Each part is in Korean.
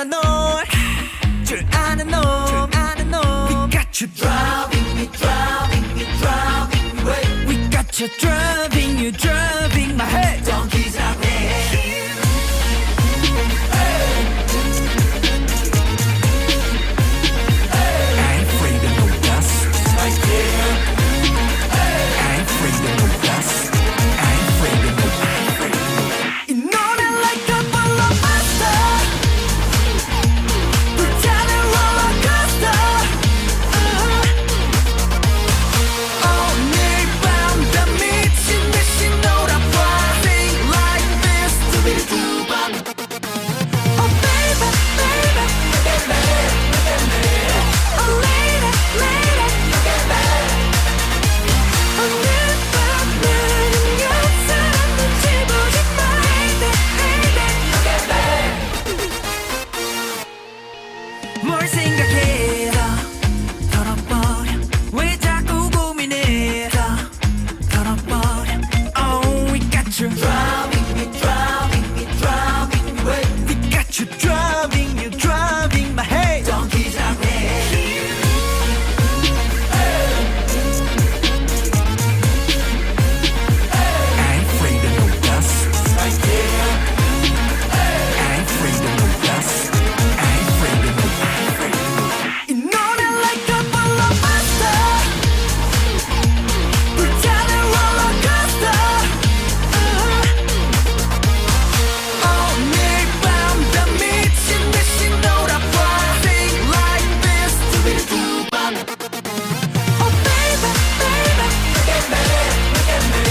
아는 놈 줄 아는 놈 We got you driving me driving me driving me away We got you driving you driving my head 정기장해 뭘 생각해 털어버려 왜 자꾸 고민해 털어버려 Oh we got you driving me driving me driving me away We got you driving you driving my head 정기장해 I'm free to no dust right there I'm free to no dust I'm free to no 이 노래 like a blockbuster 불타는 롤러코스터 오늘 밤 다 미친 듯이 놀아 Party like this 두비두밤 Oh baby baby look at me look at me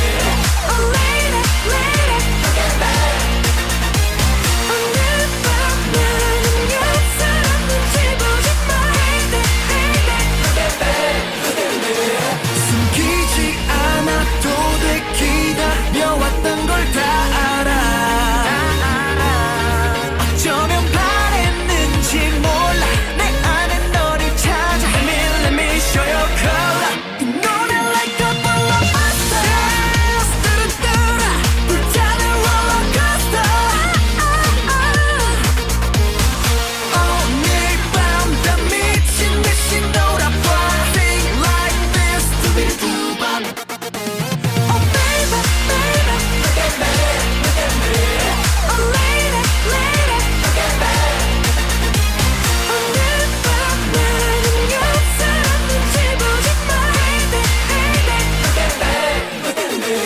Oh lady lady look at me 오늘 밤 나는 옆 사람 눈치 보지 마 숨기지 않아도 돼 기다려왔던 걸 다 알아 어쩌면 바랬는지 몰라 내 안에 너를 찾아 Let me show you color 이 노래 like a blockbuster 뚜루뚜루 불타는 롤러코스터 오늘 밤 다 미친 듯이 놀아 Party like this 두비두밤 Oh baby baby look at me look at me Oh lady lady look at me 오늘 밤 나는 옆 사람 눈치 보지 마 Look at me look at me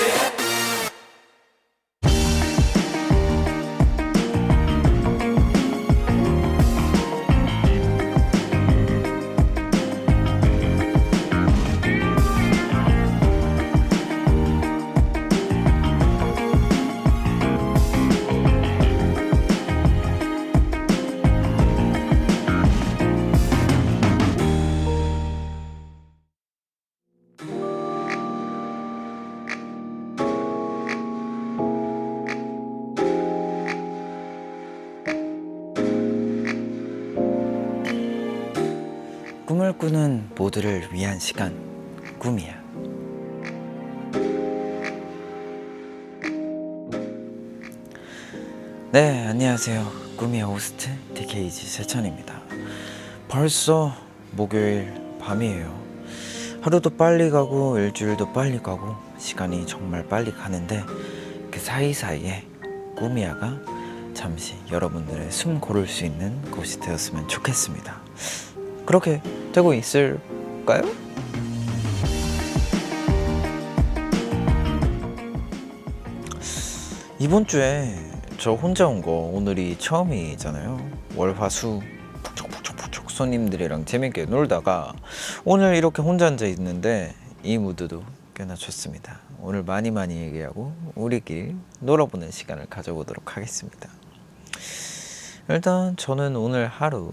꿈을 꾸는 모두를 위한 시간 꿈이야. 네, 안녕하세요. 꿈이야 호스트 DKG 세찬입니다. 벌써 목요일 밤이에요. 하루도 빨리 가고 일주일도 빨리 가고 시간이 정말 빨리 가는데 그 사이사이에 꿈이야가 잠시 여러분들의 숨 고를 수 있는 곳이 되었으면 좋겠습니다. 그렇게 되고 있을까요? 이번 주에 저 혼자 온 거 오늘이 처음이잖아요. 월화수 푹촉푹촉푹촉 손님들이랑 재밌게 놀다가 오늘 이렇게 혼자 앉아 있는데 이 무드도 꽤나 좋습니다. 오늘 많이 얘기하고 우리끼리 놀아보는 시간을 가져보도록 하겠습니다. 일단 저는 오늘 하루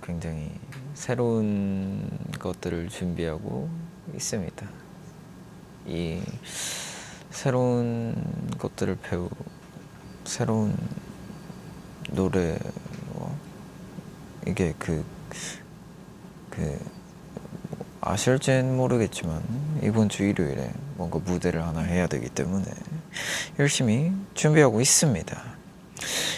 굉장히 새로운 것들을 준비하고 있습니다. 이 새로운 것들을 새로운 노래 이게 아실진 모르겠지만 이번 주 일요일에 뭔가 무대를 하나 해야 되기 때문에 열심히 준비하고 있습니다.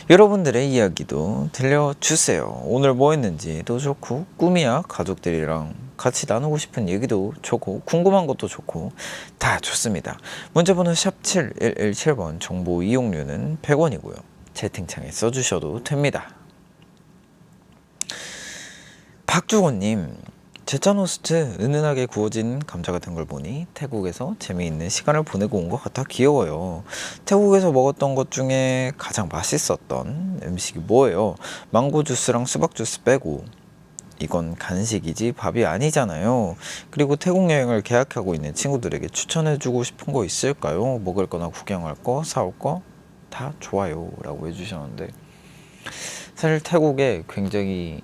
여러분들의 이야기도 들려주세요. 오늘 뭐 했는지도 좋고 꿈이야 가족들이랑 같이 나누고 싶은 얘기도 좋고 궁금한 것도 좋고 다 좋습니다. 문자번호 샵 7117번 정보 이용료는 100원이고요. 채팅창에 써주셔도 됩니다. 박주호님, 제찬 호스트 은은하게 구워진 감자 같은 걸 보니 태국에서 재미있는 시간을 보내고 온 것 같아 귀여워요. 태국에서 먹었던 것 중에 가장 맛있었던 음식이 뭐예요? 망고 주스랑 수박 주스 빼고. 이건 간식이지 밥이 아니잖아요. 그리고 태국 여행을 계획하고 있는 친구들에게 추천해주고 싶은 거 있을까요? 먹을 거나 구경할 거, 사올 거 다 좋아요 라고 해주셨는데, 사실 태국에 굉장히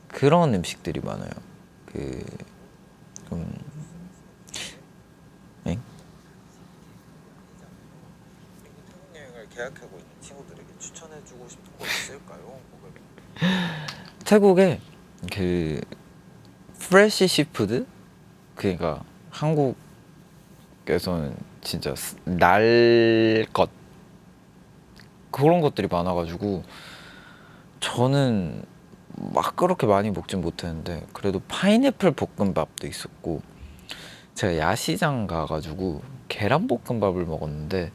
그런 음식들이 많아요. 그 엥? 태국 여행을 계획하고 있는 친구들에게 추천해주고 싶은 거 있을까요? 태국에 그 프레시 시푸드, 그러니까 한국에서는 진짜 날 것 그런 것들이 많아가지고 저는 막 그렇게 많이 먹진 못했는데 그래도 파인애플 볶음밥도 있었고, 제가 야시장 가가지고 계란볶음밥을 먹었는데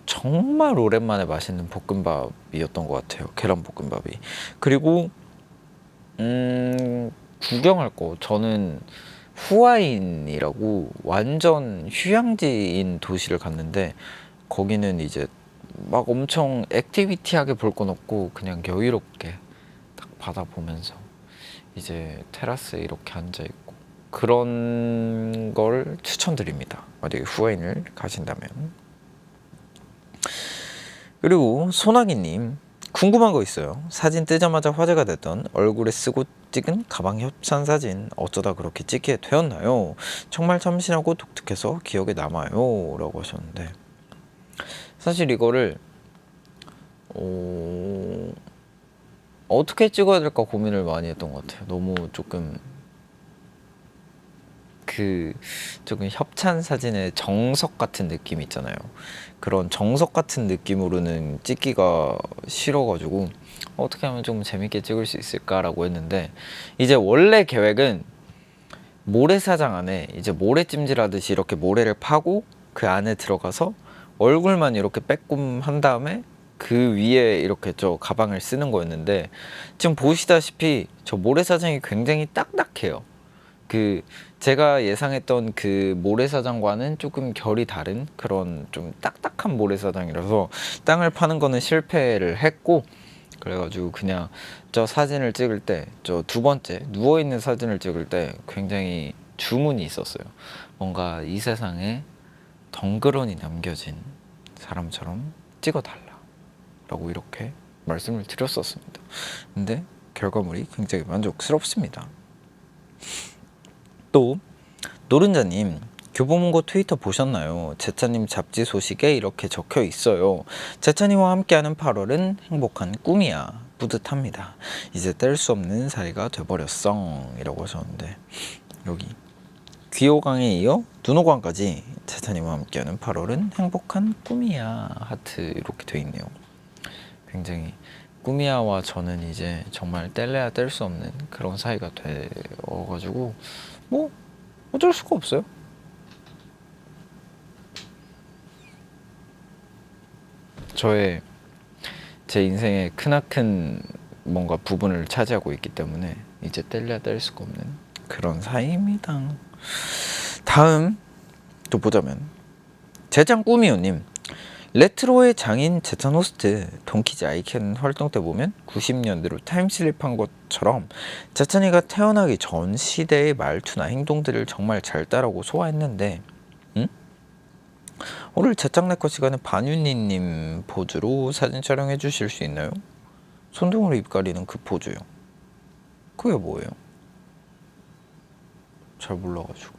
정말 오랜만에 맛있는 볶음밥이었던 것 같아요. 계란볶음밥이. 그리고 구경할 거, 저는 후아인이라고 완전 휴양지인 도시를 갔는데 거기는 이제 막 엄청 액티비티하게 볼 건 없고 그냥 여유롭게 딱 바다 보면서 이제 테라스에 이렇게 앉아 있고 그런 걸 추천드립니다. 만약에 후아인을 가신다면. 그리고 소나기님, 궁금한 거 있어요. 사진 뜨자마자 화제가 됐던 얼굴에 쓰고 찍은 가방 협찬 사진 어쩌다 그렇게 찍게 되었나요? 정말 참신하고 독특해서 기억에 남아요 라고 하셨는데, 사실 이거를 어떻게 찍어야 될까 고민을 많이 했던 것 같아요. 너무 조금 협찬 사진의 정석 같은 느낌 있잖아요. 그런 정석 같은 느낌으로는 찍기가 싫어가지고 어떻게 하면 좀 재밌게 찍을 수 있을까라고 했는데, 이제 원래 계획은 모래사장 안에 이제 모래찜질하듯이 이렇게 모래를 파고 그 안에 들어가서 얼굴만 이렇게 빼꼼 한 다음에 그 위에 이렇게 저 가방을 쓰는 거였는데, 지금 보시다시피 저 모래사장이 굉장히 딱딱해요. 제가 예상했던 그 모래사장과는 조금 결이 다른 그런 좀 딱딱한 모래사장이라서 땅을 파는 거는 실패를 했고, 그래가지고 그냥 저 사진을 찍을 때, 저 두 번째 누워있는 사진을 찍을 때 굉장히 주문이 있었어요. 뭔가 이 세상에 덩그러니 남겨진 사람처럼 찍어달라 라고 이렇게 말씀을 드렸었습니다. 근데 결과물이 굉장히 만족스럽습니다. 또 노른자님, 교보문고 트위터 보셨나요? 제차님 잡지 소식에 이렇게 적혀 있어요. 제차님과 함께하는 8월은 행복한 꿈이야. 뿌듯합니다. 이제 뗄 수 없는 사이가 돼버렸어 이라고 하셨는데, 여기 귀호강에 이어 눈호강까지 제차님과 함께하는 8월은 행복한 꿈이야 하트 이렇게 돼 있네요. 굉장히 꿈이야와 저는 이제 정말 뗄래야 뗄 수 없는 그런 사이가 되어가지고 뭐 어쩔 수가 없어요. 제 인생의 크나큰 뭔가 부분을 차지하고 있기 때문에 이제 뗄래야 뗄 수가 없는 그런 사이입니다. 다음 또 보자면 제장 꾸미요님, 레트로의 장인 제찬 호스트 돈키즈 아이캔 활동 때 보면 90년대로 타임슬립한 것처럼 제찬이가 태어나기 전 시대의 말투나 행동들을 정말 잘 따라오고 소화했는데, 오늘 제짱네컷 시간에 반윤리님 포즈로 사진 촬영해 주실 수 있나요? 손등으로 입 가리는 그 포즈요. 그게 뭐예요? 잘 몰라가지고.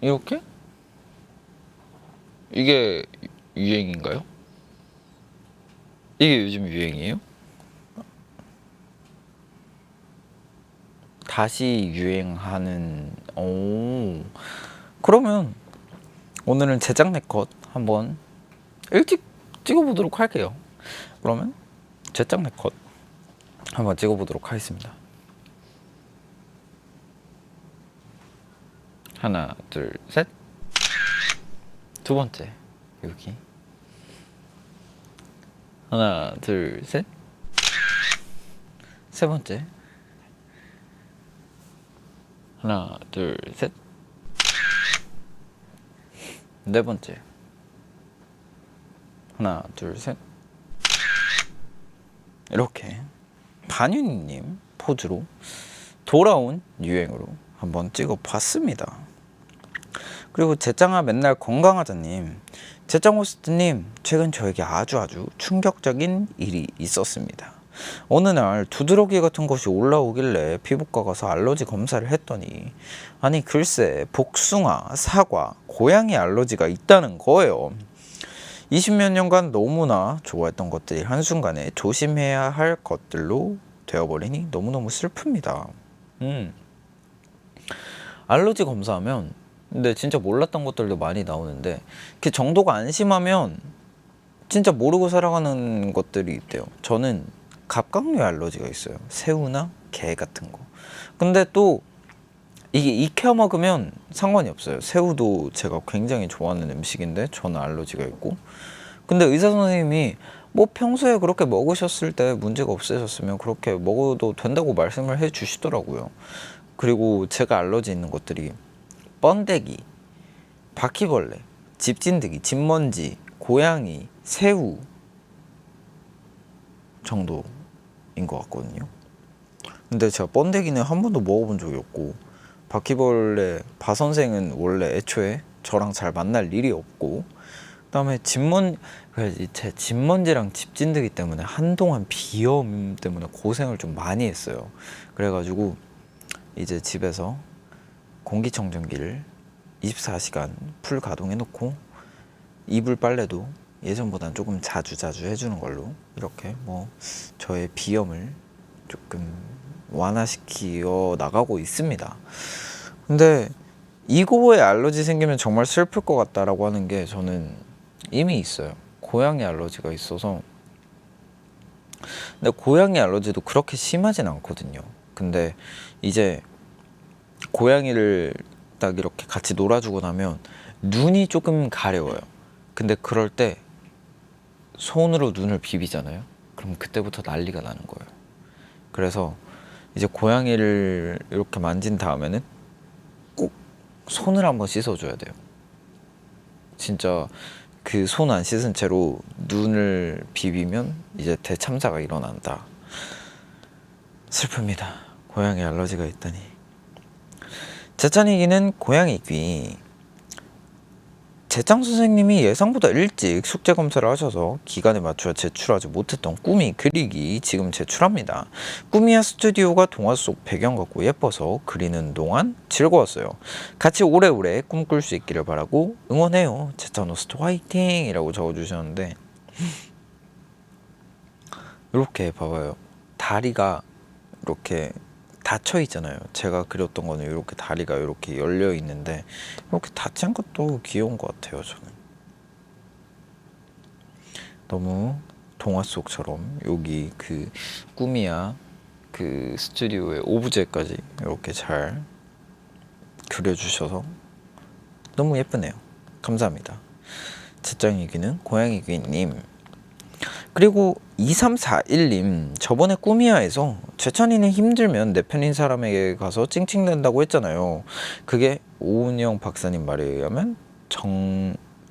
이렇게? 이게 유행인가요? 이게 요즘 유행이에요? 다시 유행하는. 그러면 오늘은 제작네 컷 한번 일찍 찍어보도록 할게요. 그러면 제작 네컷 한번 찍어보도록 하겠습니다. 하나, 둘, 셋. 두 번째 여기. 하나, 둘, 셋. 세 번째. 하나, 둘, 셋. 네 번째. 하나, 둘, 셋. 이렇게 반윤님 포즈로 돌아온 유행으로 한번 찍어봤습니다. 그리고 제짱아 맨날 건강하자님, 제짱 호스트님, 최근 저에게 아주 충격적인 일이 있었습니다. 어느 날 두드러기 같은 것이 올라오길래 피부과 가서 알러지 검사를 했더니 아니 글쎄 복숭아, 사과, 고양이 알러지가 있다는 거예요. 20몇 년간 너무나 좋아했던 것들이 한순간에 조심해야 할 것들로 되어버리니 너무너무 슬픕니다. 알러지 검사하면 근데 진짜 몰랐던 것들도 많이 나오는데 그 정도가 안 심하면 진짜 모르고 살아가는 것들이 있대요. 저는 갑각류 알러지가 있어요. 새우나 게 같은 거. 근데 또 이게 익혀 먹으면 상관이 없어요. 새우도 제가 굉장히 좋아하는 음식인데 저는 알러지가 있고. 근데 의사 선생님이 뭐 평소에 그렇게 먹으셨을 때 문제가 없으셨으면 그렇게 먹어도 된다고 말씀을 해 주시더라고요. 그리고 제가 알러지 있는 것들이 번데기, 바퀴벌레, 집진드기, 집먼지, 고양이, 새우 정도인 것 같거든요. 근데 제가 번데기는 한 번도 먹어본 적이 없고 바퀴벌레, 바선생은 원래 애초에 저랑 잘 만날 일이 없고 그다음에 제 집먼지랑 집진드기 때문에 한동안 비염 때문에 고생을 좀 많이 했어요. 그래가지고 이제 집에서 공기청정기를 24시간 풀 가동해 놓고 이불 빨래도 예전보단 조금 자주 해주는 걸로 이렇게 뭐 저의 비염을 조금 완화시켜 나가고 있습니다. 근데 이거에 알러지 생기면 정말 슬플 것 같다라고 하는 게 저는 이미 있어요. 고양이 알러지가 있어서. 근데 고양이 알러지도 그렇게 심하진 않거든요. 근데 이제 고양이를 딱 이렇게 같이 놀아주고 나면 눈이 조금 가려워요. 근데 그럴 때 손으로 눈을 비비잖아요. 그럼 그때부터 난리가 나는 거예요. 그래서 이제 고양이를 이렇게 만진 다음에는 꼭 손을 한번 씻어줘야 돼요. 진짜 그 손 안 씻은 채로 눈을 비비면 이제 대참사가 일어난다. 슬픕니다. 고양이 알러지가 있다니. 제찬이기는 고양이 귀. 제짱 선생님이 예상보다 일찍 숙제 검사를 하셔서 기간에 맞춰 제출하지 못했던 꾸미 그리기 지금 제출합니다. 꾸미야 스튜디오가 동화 속 배경 같고 예뻐서 그리는 동안 즐거웠어요. 같이 오래오래 꿈꿀 수 있기를 바라고 응원해요. 제짱 호스트 화이팅! 이라고 적어주셨는데 이렇게 봐봐요. 다리가 이렇게 닫혀 있잖아요. 제가 그렸던 거는 이렇게 다리가 이렇게 열려 있는데 이렇게 닫힌 것도 귀여운 것 같아요. 저는 너무 동화 속처럼 여기 그 꾸미야 그 스튜디오의 오브제까지 이렇게 잘 그려주셔서 너무 예쁘네요. 감사합니다. 제짱이기는 고양이귀님. 그리고 2341님, 저번에 꾸미야에서 제찬이는 힘들면 내 편인 사람에게 가서 찡찡댄다고 했잖아요. 그게 오은영 박사님 말에 의하면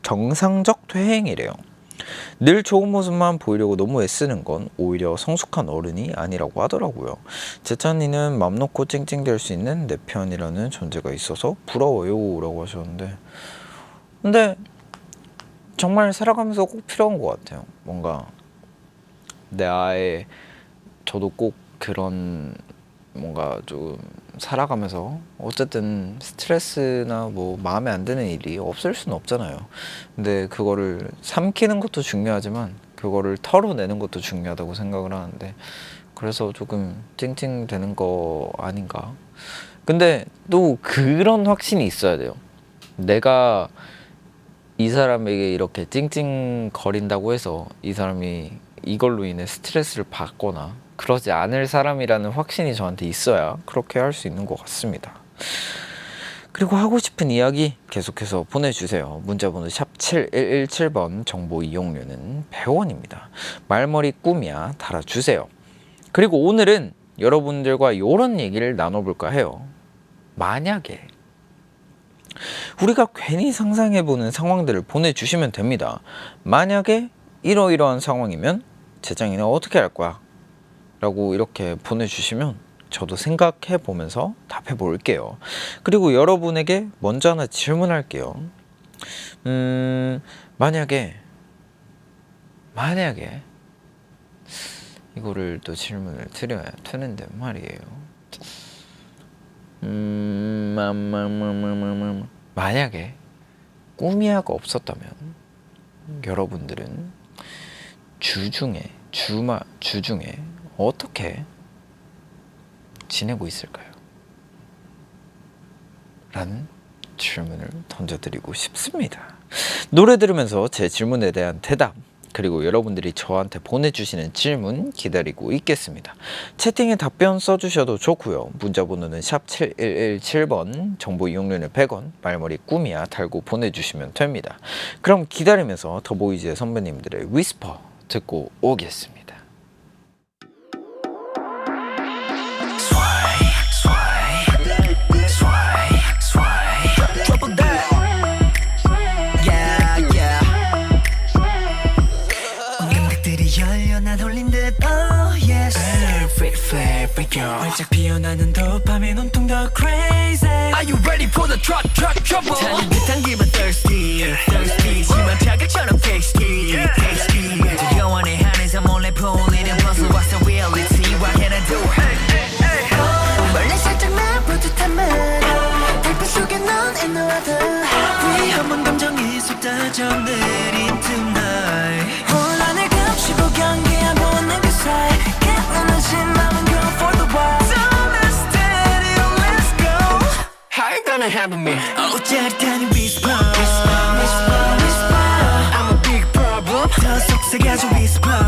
정상적 퇴행이래요. 늘 좋은 모습만 보이려고 너무 애쓰는 건 오히려 성숙한 어른이 아니라고 하더라고요. 제찬이는 맘 놓고 찡찡댈 수 있는 내 편이라는 존재가 있어서 부러워요 라고 하셨는데 근데 정말 살아가면서 꼭 필요한 것 같아요. 뭔가 저도 꼭 그런 뭔가 좀 살아가면서 어쨌든 스트레스나 뭐 마음에 안 드는 일이 없을 수는 없잖아요. 근데 그거를 삼키는 것도 중요하지만 그거를 털어내는 것도 중요하다고 생각을 하는데 그래서 조금 찡찡대는 거 아닌가. 근데 또 그런 확신이 있어야 돼요. 내가 이 사람에게 이렇게 찡찡거린다고 해서 이 사람이 이걸로 인해 스트레스를 받거나 그러지 않을 사람이라는 확신이 저한테 있어야 그렇게 할 수 있는 것 같습니다. 그리고 하고 싶은 이야기 계속해서 보내주세요. 문자번호 샵 7117번, 정보 이용료는 100원입니다. 말머리 꿈이야 달아주세요. 그리고 오늘은 여러분들과 이런 얘기를 나눠볼까 해요. 만약에 우리가 괜히 상상해보는 상황들을 보내주시면 됩니다. 만약에 이러이러한 상황이면 재정이는 어떻게 할 거야? 라고 이렇게 보내주시면 저도 생각해 보면서 답해 볼게요. 그리고 여러분에게 먼저 하나 질문할게요. 만약에 이거를 또 질문을 드려야 되는데 말이에요. 만약에 꾸미야가 없었다면 여러분들은 주 중에 어떻게 지내고 있을까요? 라는 질문을 던져드리고 싶습니다. 노래 들으면서 제 질문에 대한 대답, 그리고 여러분들이 저한테 보내주시는 질문 기다리고 있겠습니다. 채팅에 답변 써주셔도 좋고요. 문자번호는 샵 7117번, 정보 이용료는 100원, 말머리 꿈이야 달고 보내주시면 됩니다. 그럼 기다리면서 더보이즈의 선배님들의 위스퍼 듣고 오겠습니다. 활짝 피어나는 도파민 온통 더 crazy. Are you ready for the trouble? 타는 듯한 기분 thirsty 심한 자극처럼 tasty 두려워 내 한에서 몰래 풀리는 puzzle. What's the reality? What can I do? 멀리 살짝 난 뿌듯한 말 달빛 속에 넌 in the weather. 위험한 감정이 쏟아져 내린 tonight. 혼란을 감추고 경계 안 보는 그 사이 깨어나진 마음은 go for the wild. Don't steady, let's go. How you gonna handle me? Oh, 짜릿한 whisper. I'm a big problem. 더 속삭여줘 whisper.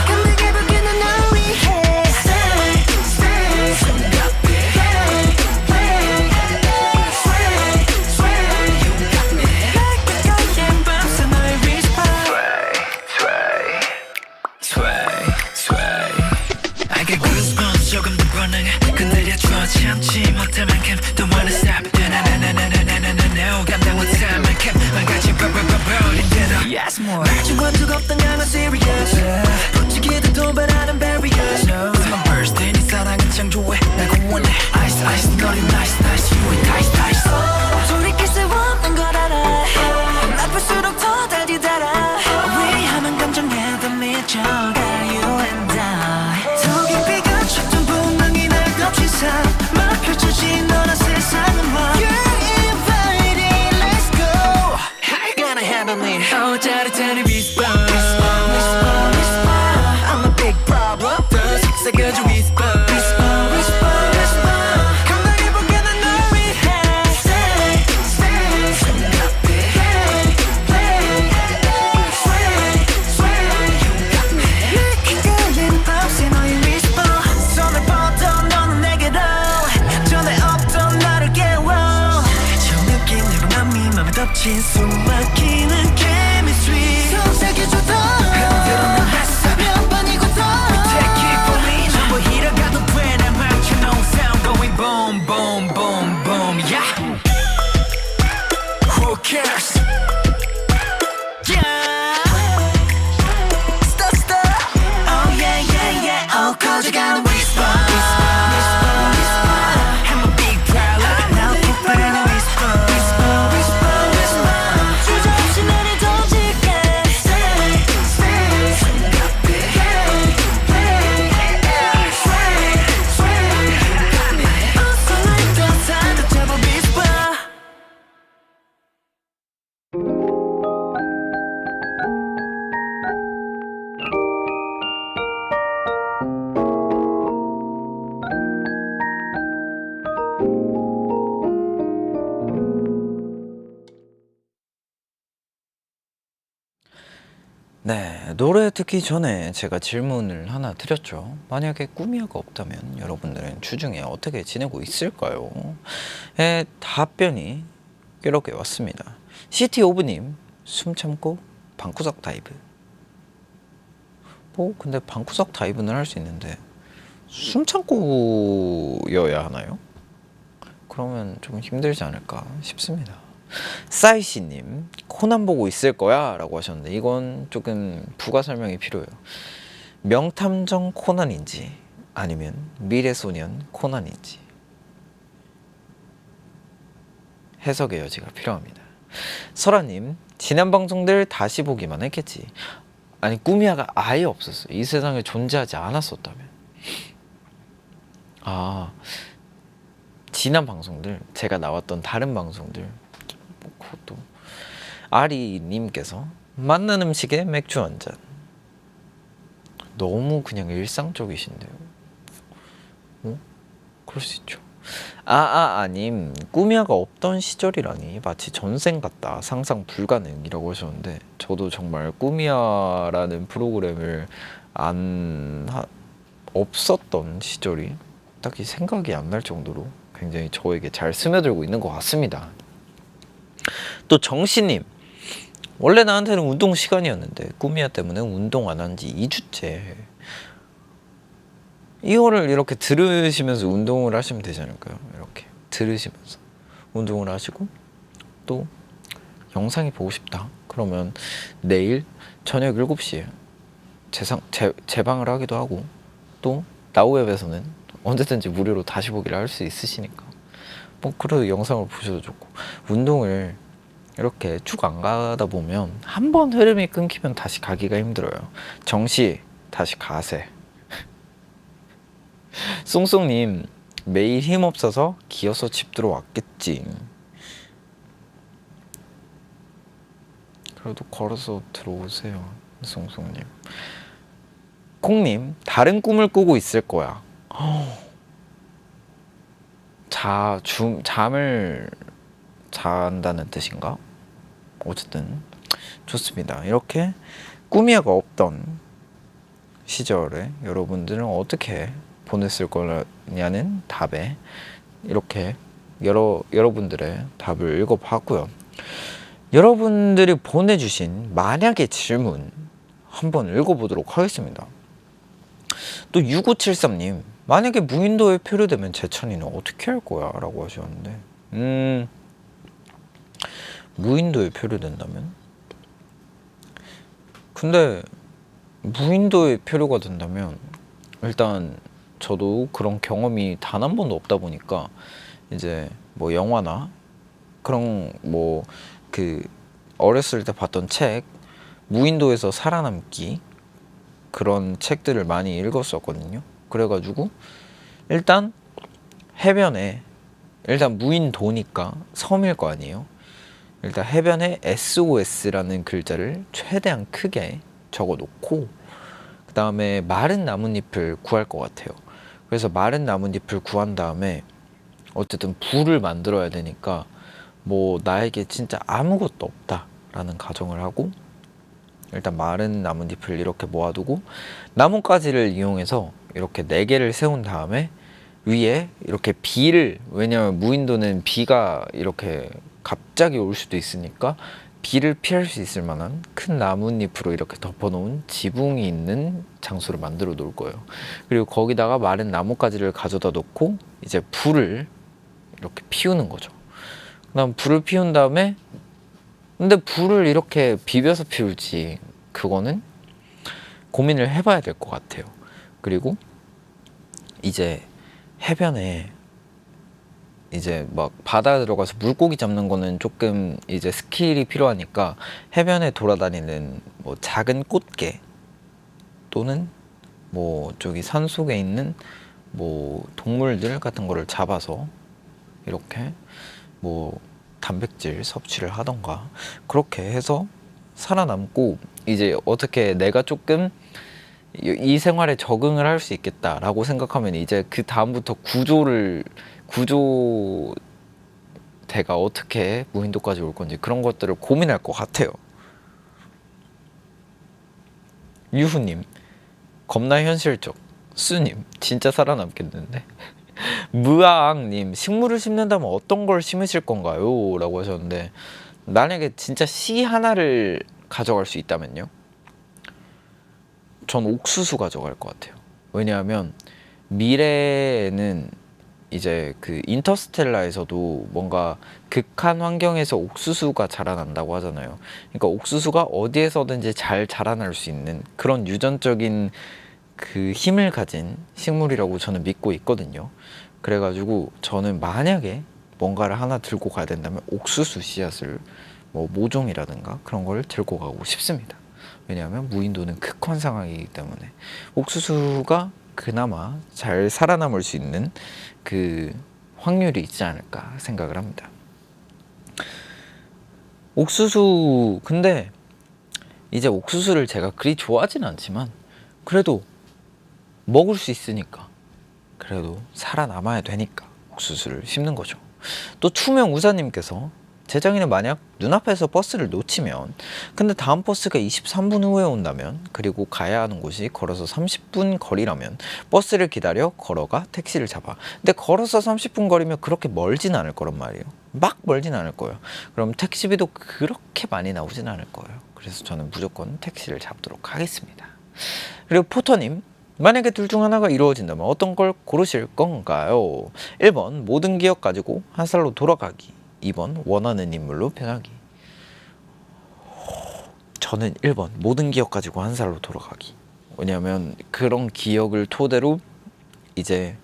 감당해 보기는 널 위해. Stay. You got me. Like a golden 밤새 너의 whisper. Sway. I get goosebumps 조금 더 권능해 건드려줘 참지 못할 만큼 Don't wanna stop No 감당 못할 만큼 망가진 버린대로 Yes more 말중과 두껍던 건 serious 부추기도 도발하는 barriers It's my birthday 네 사랑은 창조해 날 구원해 Ice 너를 nice You ain't nice 돌이킬 수 없는 걸 알아 나쁠수록 더 달리달아 위험한 감정에 더 미쳐가 You and I 더 깊이 갇혔던 분명히 날 덮치사 막 펼쳐진 너란 세상은 와 You're invited, let's go How you gonna handle me? Oh 짜릿한 whisper I'm a big problem 더 속삭여줘 whisper 감당해볼게 난 널 위해 Stay You got me 이렇게 끌린 밤새 너의 whisper 손을 뻗어 너는 내게로 전에 없던 나를 깨워 처음 느낀 내가 맘이 맘에 덮친 숨막히는 chemistry 속삭여줘 네, 노래 듣기 전에 제가 질문을 하나 드렸죠. 만약에 꾸미야가 없다면 여러분들은 주중에 어떻게 지내고 있을까요? 의 답변이 이렇게 왔습니다. 시티 오브님, 숨 참고 방구석 다이브. 뭐 근데 방구석 다이브는 할 수 있는데 숨 참고여야 하나요? 그러면 좀 힘들지 않을까 싶습니다. 싸이씨님, 코난 보고 있을 거야 라고 하셨는데 이건 조금 부가 설명이 필요해요. 명탐정 코난인지 아니면 미래소년 코난인지 해석의 여지가 필요합니다. 설아님, 지난 방송들 다시 보기만 했겠지. 아니 꾸미야가 아예 없었어. 이 세상에 존재하지 않았었다면. 아, 지난 방송들, 제가 나왔던 다른 방송들, 뭐 그것도. 아리님께서 맛난 음식에 맥주 한 잔. 너무 그냥 일상적이신데요. 어? 그럴 수 있죠. 아님, 꾸미야가 없던 시절이라니 마치 전생 같다, 상상 불가능이라고 하셨는데 저도 정말 꾸미야라는 프로그램을 없었던 시절이 딱히 생각이 안 날 정도로 굉장히 저에게 잘 스며들고 있는 것 같습니다. 또 정씨님, 원래 나한테는 운동 시간이었는데 꾸미야 때문에 운동 안 한 지 2주째. 이거를 이렇게 들으시면서 운동을 하시면 되지 않을까요? 이렇게 들으시면서 운동을 하시고 또 영상이 보고 싶다 그러면 내일 저녁 7시에 재방을 하기도 하고 또 나우웹에서는 언제든지 무료로 다시 보기를 할 수 있으시니까 뭐 그래도 영상을 보셔도 좋고, 운동을 이렇게 쭉 안 가다 보면 한 번 흐름이 끊기면 다시 가기가 힘들어요. 정시 다시 가세. 쏭쏭님, 매일 힘없어서 기어서 집 들어왔겠지. 그래도 걸어서 들어오세요, 쏭쏭님. 콩님, 다른 꿈을 꾸고 있을 거야. 잠을 잔다는 뜻인가? 어쨌든 좋습니다. 이렇게 꾸미야가 없던 시절에 여러분들은 어떻게 보냈을 거냐는 답에 이렇게 여러분들의 답을 읽어봤고요. 여러분들이 보내주신 만약의 질문 한번 읽어보도록 하겠습니다. 또 6573님, 만약에 무인도에 표류되면 재찬이는 어떻게 할 거야? 라고 하셨는데 무인도에 표류된다면? 근데 무인도에 표류가 된다면 일단 저도 그런 경험이 단 한 번도 없다 보니까 이제 뭐 영화나 그런 뭐 그 어렸을 때 봤던 책, 무인도에서 살아남기 그런 책들을 많이 읽었었거든요. 그래가지고 일단 해변에, 일단 무인도니까 섬일 거 아니에요. 일단 해변에 SOS라는 글자를 최대한 크게 적어놓고 그 다음에 마른 나뭇잎을 구할 것 같아요. 그래서 마른 나뭇잎을 구한 다음에 어쨌든 불을 만들어야 되니까 뭐 나에게 진짜 아무것도 없다라는 가정을 하고 일단 마른 나뭇잎을 이렇게 모아두고 나뭇가지를 이용해서 이렇게 4개를 세운 다음에 위에 이렇게 비를, 왜냐면 무인도는 비가 이렇게 갑자기 올 수도 있으니까 비를 피할 수 있을 만한 큰 나뭇잎으로 이렇게 덮어놓은 지붕이 있는 장소를 만들어 놓을 거예요. 그리고 거기다가 마른 나뭇가지를 가져다 놓고 이제 불을 이렇게 피우는 거죠. 그다음 불을 피운 다음에, 근데 불을 이렇게 비벼서 피울지 그거는 고민을 해봐야 될 것 같아요. 그리고 이제 해변에 이제 막 바다에 들어가서 물고기 잡는 거는 조금 이제 스킬이 필요하니까 해변에 돌아다니는 뭐 작은 꽃게 또는 뭐 저기 산속에 있는 뭐 동물들 같은 거를 잡아서 이렇게 뭐 단백질 섭취를 하던가 그렇게 해서 살아남고 이제 어떻게 내가 조금 이 생활에 적응을 할 수 있겠다라고 생각하면 이제 그 다음부터 구조대가 어떻게 무인도까지 올 건지 그런 것들을 고민할 것 같아요. 유후님 겁나 현실적. 수님 진짜 살아남겠는데. 무아앙님 식물을 심는다면 어떤 걸 심으실 건가요? 라고 하셨는데, 만약에 진짜 씨 하나를 가져갈 수 있다면요? 전 옥수수 가져갈 것 같아요. 왜냐하면 미래에는 이제 그 인터스텔라에서도 뭔가 극한 환경에서 옥수수가 자라난다고 하잖아요. 그러니까 옥수수가 어디에서든지 잘 자라날 수 있는 그런 유전적인 그 힘을 가진 식물이라고 저는 믿고 있거든요. 그래가지고 저는 만약에 뭔가를 하나 들고 가야 된다면 옥수수 씨앗을 뭐 모종이라든가 그런 걸 들고 가고 싶습니다. 왜냐하면 무인도는 극한 상황이기 때문에 옥수수가 그나마 잘 살아남을 수 있는 그 확률이 있지 않을까 생각을 합니다. 옥수수, 근데 이제 옥수수를 제가 그리 좋아하진 않지만 그래도 먹을 수 있으니까, 그래도 살아남아야 되니까 옥수수를 심는 거죠. 또 투명 우사님께서 재정이는 만약 눈앞에서 버스를 놓치면, 근데 다음 버스가 23분 후에 온다면, 그리고 가야 하는 곳이 걸어서 30분 거리라면 버스를 기다려 걸어가 택시를 잡아. 근데 걸어서 30분 거리면 그렇게 멀진 않을 거란 말이에요. 막 멀진 않을 거예요. 그럼 택시비도 그렇게 많이 나오진 않을 거예요. 그래서 저는 무조건 택시를 잡도록 하겠습니다. 그리고 포터님, 만약에 둘 중 하나가 이루어진다면 어떤 걸 고르실 건가요? 1번 모든 기억 가지고 한 살로 돌아가기, 2번 원하는 인물로 변하기. 저는 1번 모든 기억 가지고 한 살로 돌아가기. 왜냐하면 그런 기억을 토대로 이제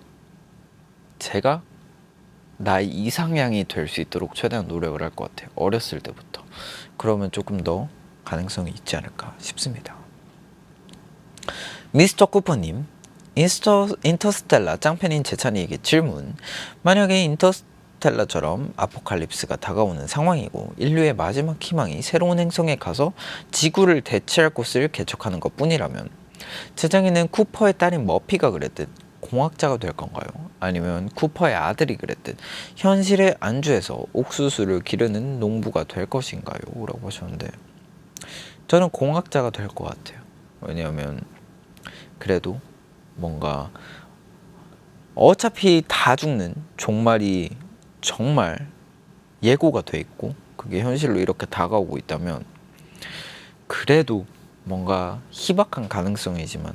제가 나의 이상향이 될 수 있도록 최대한 노력을 할 것 같아요. 어렸을 때부터. 그러면 조금 더 가능성이 있지 않을까 싶습니다. 미스터 쿠퍼님, 인터스텔라 짱팬인 재찬이에게 질문. 만약에 인터스텔라처럼 아포칼립스가 다가오는 상황이고 인류의 마지막 희망이 새로운 행성에 가서 지구를 대체할 곳을 개척하는 것 뿐이라면, 재정이는 쿠퍼의 딸인 머피가 그랬듯 공학자가 될 건가요? 아니면 쿠퍼의 아들이 그랬듯 현실의 안주에서 옥수수를 기르는 농부가 될 것인가요? 라고 하셨는데, 저는 공학자가 될 것 같아요. 왜냐하면 그래도 뭔가 어차피 다 죽는 종말이 정말 예고가 돼 있고 그게 현실로 이렇게 다가오고 있다면, 그래도 뭔가 희박한 가능성이지만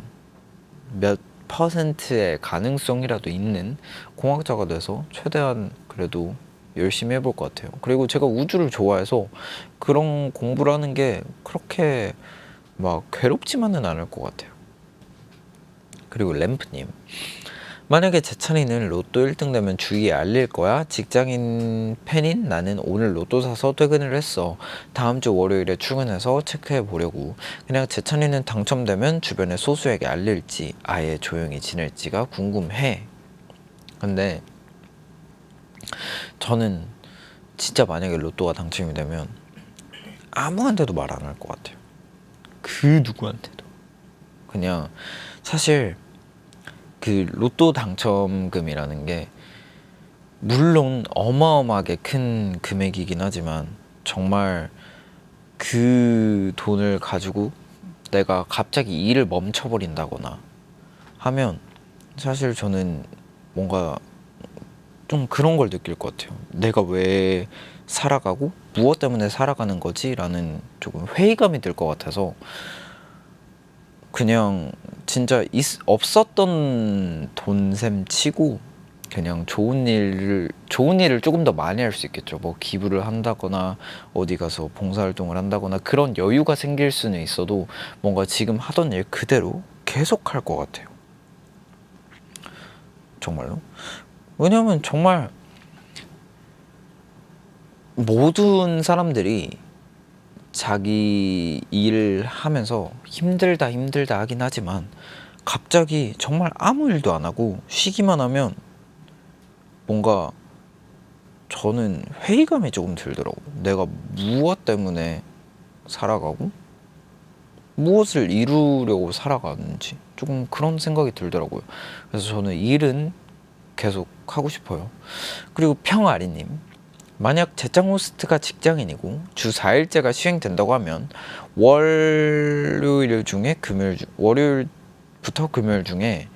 몇 퍼센트의 가능성이라도 있는 공학자가 돼서 최대한 그래도 열심히 해볼 것 같아요. 그리고 제가 우주를 좋아해서 그런 공부를 하는 게 그렇게 막 괴롭지만은 않을 것 같아요. 그리고 램프님, 만약에 재찬이는 로또 1등 되면 주위에 알릴 거야? 직장인 팬인 나는 오늘 로또 사서 퇴근을 했어. 다음 주 월요일에 출근해서 체크해 보려고. 그냥 재찬이는 당첨되면 주변의 소수에게 알릴지 아예 조용히 지낼지가 궁금해. 근데 저는 진짜 만약에 로또가 당첨이 되면 아무한테도 말 안 할 것 같아요. 그 누구한테도. 그냥 사실 그 로또 당첨금이라는 게 물론 어마어마하게 큰 금액이긴 하지만, 정말 그 돈을 가지고 내가 갑자기 일을 멈춰버린다거나 하면 사실 저는 뭔가 좀 그런 걸 느낄 것 같아요. 내가 왜 살아가고 무엇 때문에 살아가는 거지? 라는 조금 회의감이 들 것 같아서, 그냥 진짜 없었던 돈셈 치고 그냥 좋은 일을 조금 더 많이 할 수 있겠죠. 뭐 기부를 한다거나 어디 가서 봉사활동을 한다거나 그런 여유가 생길 수는 있어도 뭔가 지금 하던 일 그대로 계속 할 것 같아요. 정말로. 왜냐면 정말 모든 사람들이 자기 일을 하면서 힘들다 하긴 하지만 갑자기 정말 아무 일도 안 하고 쉬기만 하면 뭔가 저는 회의감이 조금 들더라고요. 내가 무엇 때문에 살아가고 무엇을 이루려고 살아가는지 조금 그런 생각이 들더라고요. 그래서 저는 일은 계속 하고 싶어요. 그리고 평아리님, 만약 재창 호스트가 직장인이고 주 4일제가 시행된다고 하면 월요일 중에 월요일부터 금요일 중에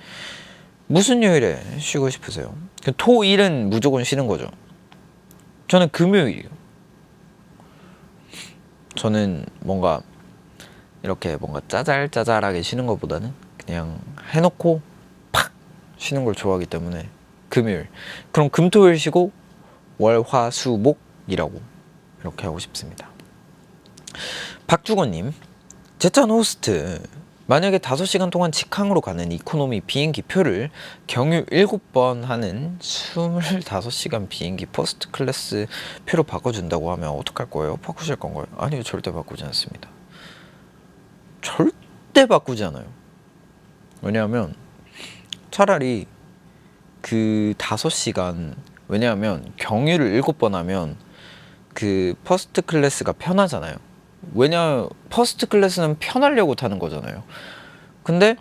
무슨 요일에 쉬고 싶으세요? 토일은 무조건 쉬는 거죠. 저는 금요일이요. 저는 뭔가 이렇게 뭔가 짜잘짜잘하게 쉬는 것보다는 그냥 해놓고 팍 쉬는 걸 좋아하기 때문에 금요일. 그럼 금토일 쉬고 월화수목이라고 이렇게 하고 싶습니다. 박주건님, 제찬 호스트, 만약에 5시간 동안 직항으로 가는 이코노미 비행기 표를 경유 7번 하는 25시간 비행기 퍼스트 클래스 표로 바꿔준다고 하면 어떡할 거예요? 바꾸실 건가요? 아니요, 절대 바꾸지 않습니다. 절대 바꾸지 않아요. 왜냐하면 차라리 그 5시간, 왜냐하면 경유를 7번 하면 그 퍼스트 클래스가 편하잖아요. 왜냐, 퍼스트 클래스는 편하려고 타는 거잖아요. 근데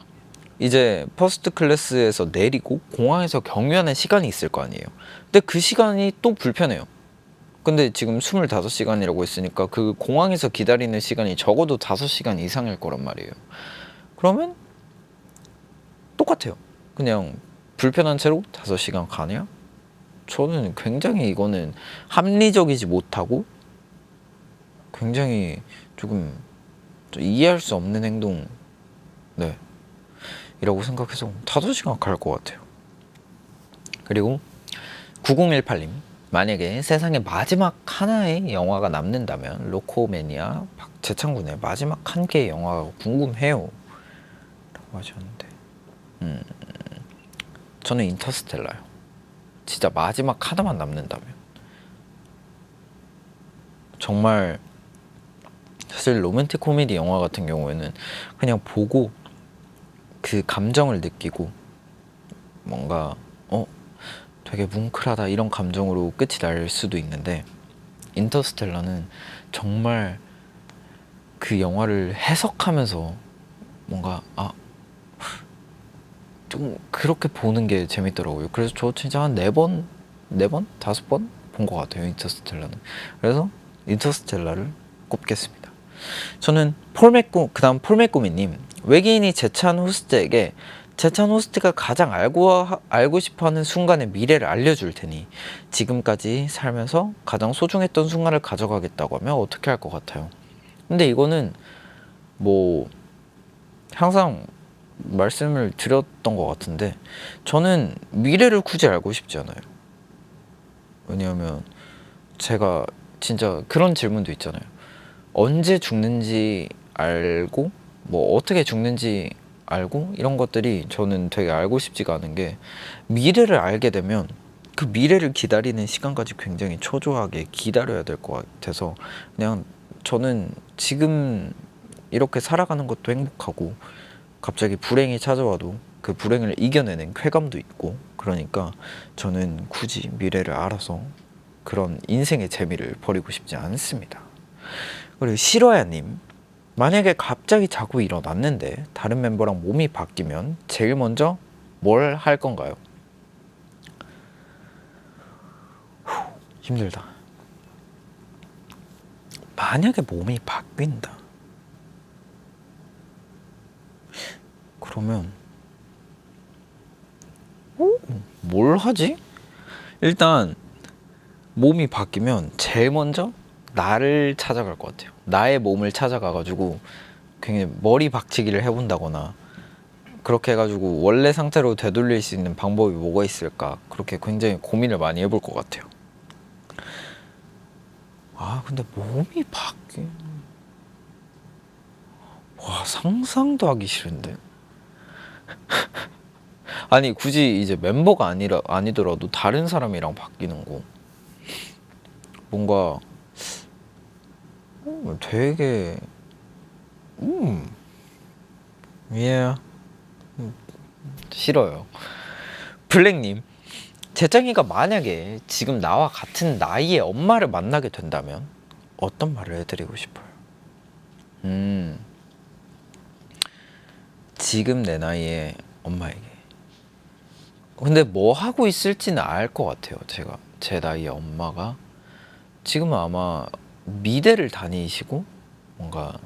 이제 퍼스트 클래스에서 내리고 공항에서 경유하는 시간이 있을 거 아니에요. 근데 그 시간이 또 불편해요. 근데 지금 25시간이라고 했으니까 그 공항에서 기다리는 시간이 적어도 5시간 이상일 거란 말이에요. 그러면 똑같아요. 그냥 불편한 채로 5시간 가냐? 저는 굉장히 이거는 합리적이지 못하고 굉장히 조금 이해할 수 없는 행동, 네, 이라고 생각해서 5시간 갈 것 같아요. 그리고 9018님, 만약에 세상에 마지막 하나의 영화가 남는다면 로코매니아 박재창군의 마지막 한 개의 영화가 궁금해요 라고 하셨는데, 저는 인터스텔라요. 진짜 마지막 하나만 남는다면. 정말 사실 로맨틱 코미디 영화 같은 경우에는 그냥 보고 그 감정을 느끼고 뭔가 되게 뭉클하다 이런 감정으로 끝이 날 수도 있는데, 인터스텔라는 정말 그 영화를 해석하면서 뭔가 좀 그렇게 보는 게 재밌더라고요. 그래서 저 진짜 한 4번, 5번 본 것 같아요, 인터스텔라는. 그래서 인터스텔라를 꼽겠습니다. 저는 그다음 폴맥꾸미님, 외계인이 제찬 호스트에게 제찬 호스트가 가장 알고 싶어하는 순간의 미래를 알려줄 테니 지금까지 살면서 가장 소중했던 순간을 가져가겠다고 하면 어떻게 할 것 같아요? 근데 이거는 뭐 항상 말씀을 드렸던 것 같은데, 저는 미래를 굳이 알고 싶지 않아요. 왜냐하면 제가 진짜 그런 질문도 있잖아요. 언제 죽는지 알고 뭐 어떻게 죽는지 알고 이런 것들이 저는 되게 알고 싶지가 않은 게, 미래를 알게 되면 그 미래를 기다리는 시간까지 굉장히 초조하게 기다려야 될 것 같아서 그냥 저는 지금 이렇게 살아가는 것도 행복하고 갑자기 불행이 찾아와도 그 불행을 이겨내는 쾌감도 있고, 그러니까 저는 굳이 미래를 알아서 그런 인생의 재미를 버리고 싶지 않습니다. 그리고 실화야님, 만약에 갑자기 자고 일어났는데 다른 멤버랑 몸이 바뀌면 제일 먼저 뭘 할 건가요? 힘들다. 만약에 몸이 바뀐다, 그러면 뭘 하지? 일단 몸이 바뀌면 제일 먼저 나를 찾아갈 것 같아요. 나의 몸을 찾아가가지고 굉장히 머리 박치기를 해본다거나 그렇게 해가지고 원래 상태로 되돌릴 수 있는 방법이 뭐가 있을까, 그렇게 굉장히 고민을 많이 해볼 것 같아요. 근데 몸이 상상도 하기 싫은데. 아니 굳이 이제 멤버가 아니더라도 다른 사람이랑 바뀌는 거 뭔가 되게 싫어요. 블랙님, 재정이가 만약에 지금 나와 같은 나이의 엄마를 만나게 된다면 어떤 말을 해드리고 싶어요? 지금 내 나이의 엄마에게. 근데 뭐 하고 있을지는 알 것 같아요. 제가 제 나이의 엄마가 지금은 아마 미대를 다니시고 뭔가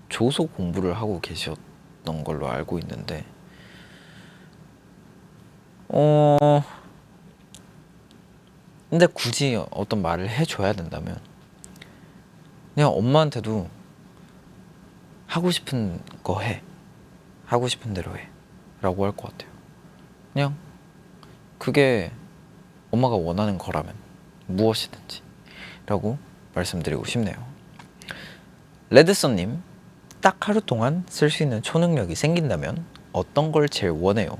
조소 공부를 하고 계셨던 걸로 알고 있는데 근데 굳이 어떤 말을 해줘야 된다면 그냥 엄마한테도 하고 싶은 거 해. 하고 싶은 대로 해. 라고 할 것 같아요. 그냥 그게 엄마가 원하는 거라면 무엇이든지 라고 말씀드리고 싶네요. 레드썬님, 딱 하루 동안 쓸 수 있는 초능력이 생긴다면 어떤 걸 제일 원해요?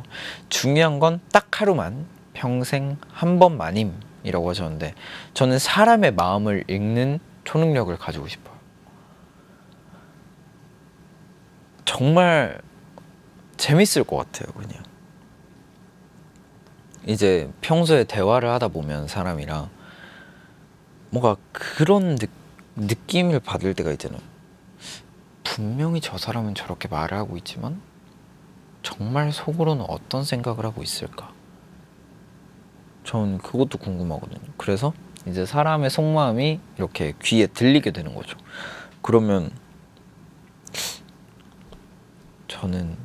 중요한 건 딱 하루만, 평생 한 번만임이라고 하셨는데 저는 사람의 마음을 읽는 초능력을 가지고 싶어요. 정말 재밌을 것 같아요. 그냥 이제 평소에 대화를 하다 보면 사람이랑 뭔가 그런 느낌을 받을 때가 있잖아요. 분명히 저 사람은 저렇게 말을 하고 있지만 정말 속으로는 어떤 생각을 하고 있을까? 전 그것도 궁금하거든요. 그래서 이제 사람의 속마음이 이렇게 귀에 들리게 되는 거죠. 그러면 저는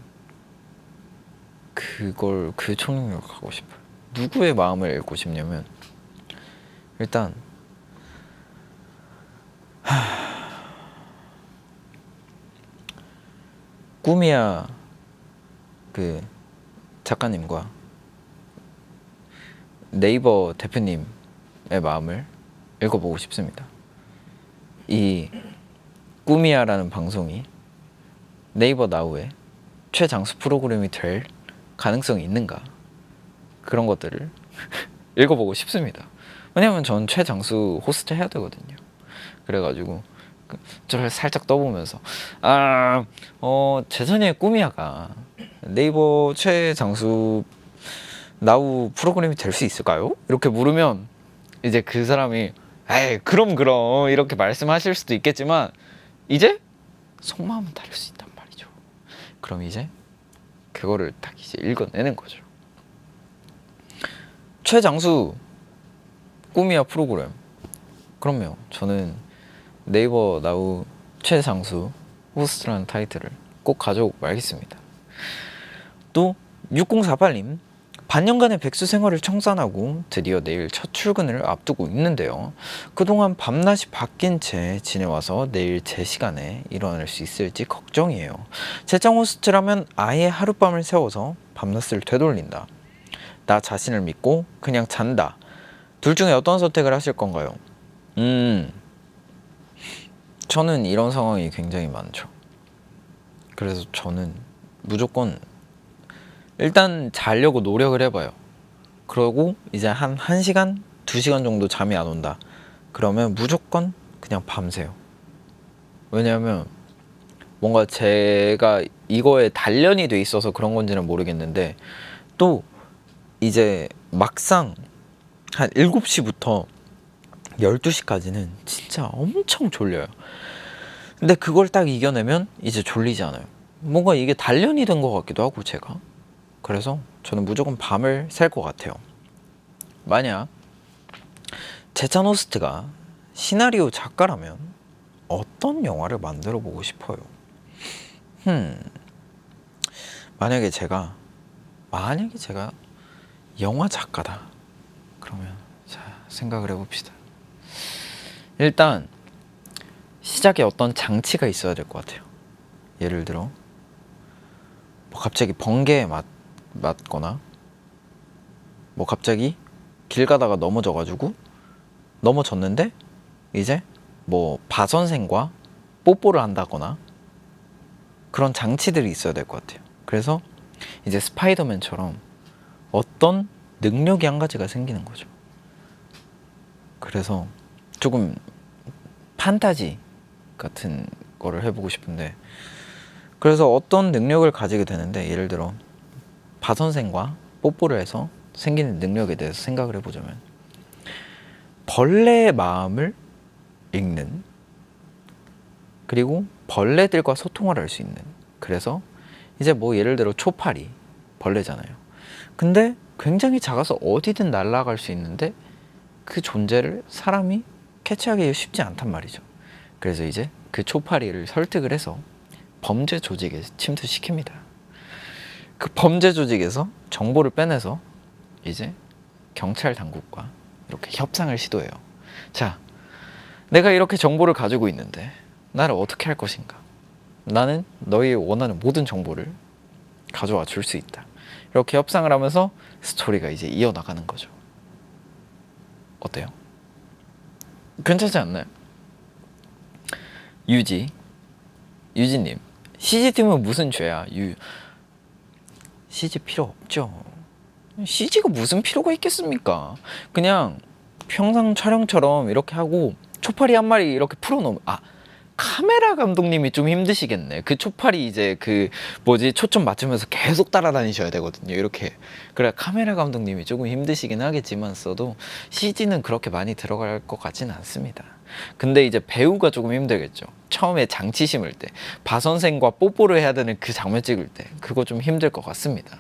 그 초능력을 갖고 싶어요. 누구의 마음을 읽고 싶냐면 일단 꾸미야 그 작가님과 네이버 대표님의 마음을 읽어보고 싶습니다. 이 꾸미야라는 방송이 네이버 나우의 최장수 프로그램이 될 가능성이 있는가, 그런 것들을 읽어보고 싶습니다. 왜냐면 전 최장수 호스트 해야 되거든요. 그래가지고 저를 살짝 떠보면서 재선이의 꾸미야가 네이버 최장수 나우 프로그램이 될 수 있을까요? 이렇게 물으면 이제 그 사람이 에이 그럼 이렇게 말씀하실 수도 있겠지만 이제 속마음은 다를 수 있단 말이죠. 그럼 이제 그거를 딱 이제 읽어내는 거죠. 최장수 꾸미야 프로그램, 그럼요. 저는 네이버 나우 최장수 호스트라는 타이틀을 꼭 가져오고 말겠습니다. 또 6048님, 반년간의 백수 생활을 청산하고 드디어 내일 첫 출근을 앞두고 있는데요. 그동안 밤낮이 바뀐 채 지내와서 내일 제 시간에 일어날 수 있을지 걱정이에요. 제짱 호스트라면 아예 하룻밤을 새워서 밤낮을 되돌린다. 나 자신을 믿고 그냥 잔다. 둘 중에 어떤 선택을 하실 건가요? 저는 이런 상황이 굉장히 많죠. 그래서 저는 무조건 일단 자려고 노력을 해봐요. 그러고 이제 한 1시간, 2시간 정도 잠이 안 온다. 그러면 무조건 그냥 밤새요. 왜냐하면 뭔가 제가 이거에 단련이 돼 있어서 그런 건지는 모르겠는데 또 이제 막상 한 7시부터 12시까지는 진짜 엄청 졸려요. 근데 그걸 딱 이겨내면 이제 졸리지 않아요. 뭔가 이게 단련이 된 것 같기도 하고 제가. 그래서 저는 무조건 밤을 샐 것 같아요. 만약 제찬 호스트가 시나리오 작가라면 어떤 영화를 만들어 보고 싶어요? 만약에 제가 영화 작가다. 그러면 자, 생각을 해봅시다. 일단 시작에 어떤 장치가 있어야 될 것 같아요. 예를 들어 뭐 갑자기 번개에 맞거나 뭐 갑자기 길 가다가 넘어졌는데 이제 뭐 바선생과 뽀뽀를 한다거나 그런 장치들이 있어야 될 것 같아요. 그래서 이제 스파이더맨처럼 어떤 능력이 한 가지가 생기는 거죠. 그래서 조금 판타지 같은 거를 해보고 싶은데, 그래서 어떤 능력을 가지게 되는데 예를 들어 바선생과 뽀뽀를 해서 생기는 능력에 대해서 생각을 해보자면 벌레의 마음을 읽는, 그리고 벌레들과 소통을 할 수 있는, 그래서 이제 뭐 예를 들어 초파리 벌레잖아요. 근데 굉장히 작아서 어디든 날아갈 수 있는데 그 존재를 사람이 캐치하기 쉽지 않단 말이죠. 그래서 이제 그 초파리를 설득을 해서 범죄 조직에 침투시킵니다. 그 범죄 조직에서 정보를 빼내서 이제 경찰 당국과 이렇게 협상을 시도해요. 자, 내가 이렇게 정보를 가지고 있는데 나를 어떻게 할 것인가? 나는 너희 원하는 모든 정보를 가져와 줄 수 있다. 이렇게 협상을 하면서 스토리가 이제 이어나가는 거죠. 어때요? 괜찮지 않나요? 유지님, CG팀은 무슨 죄야? CG 필요 없죠. CG가 무슨 필요가 있겠습니까? 그냥 평상 촬영처럼 이렇게 하고 초파리 한 마리 이렇게 풀어놓으면, 카메라 감독님이 좀 힘드시겠네. 그 초파리 이제 초점 맞추면서 계속 따라다니셔야 되거든요. 이렇게. 그래, 카메라 감독님이 조금 힘드시긴 하겠지만 써도 CG는 그렇게 많이 들어갈 것 같지는 않습니다. 근데 이제 배우가 조금 힘들겠죠. 처음에 장치 심을 때 바 선생과 뽀뽀를 해야 되는 그 장면 찍을 때 그거 좀 힘들 것 같습니다.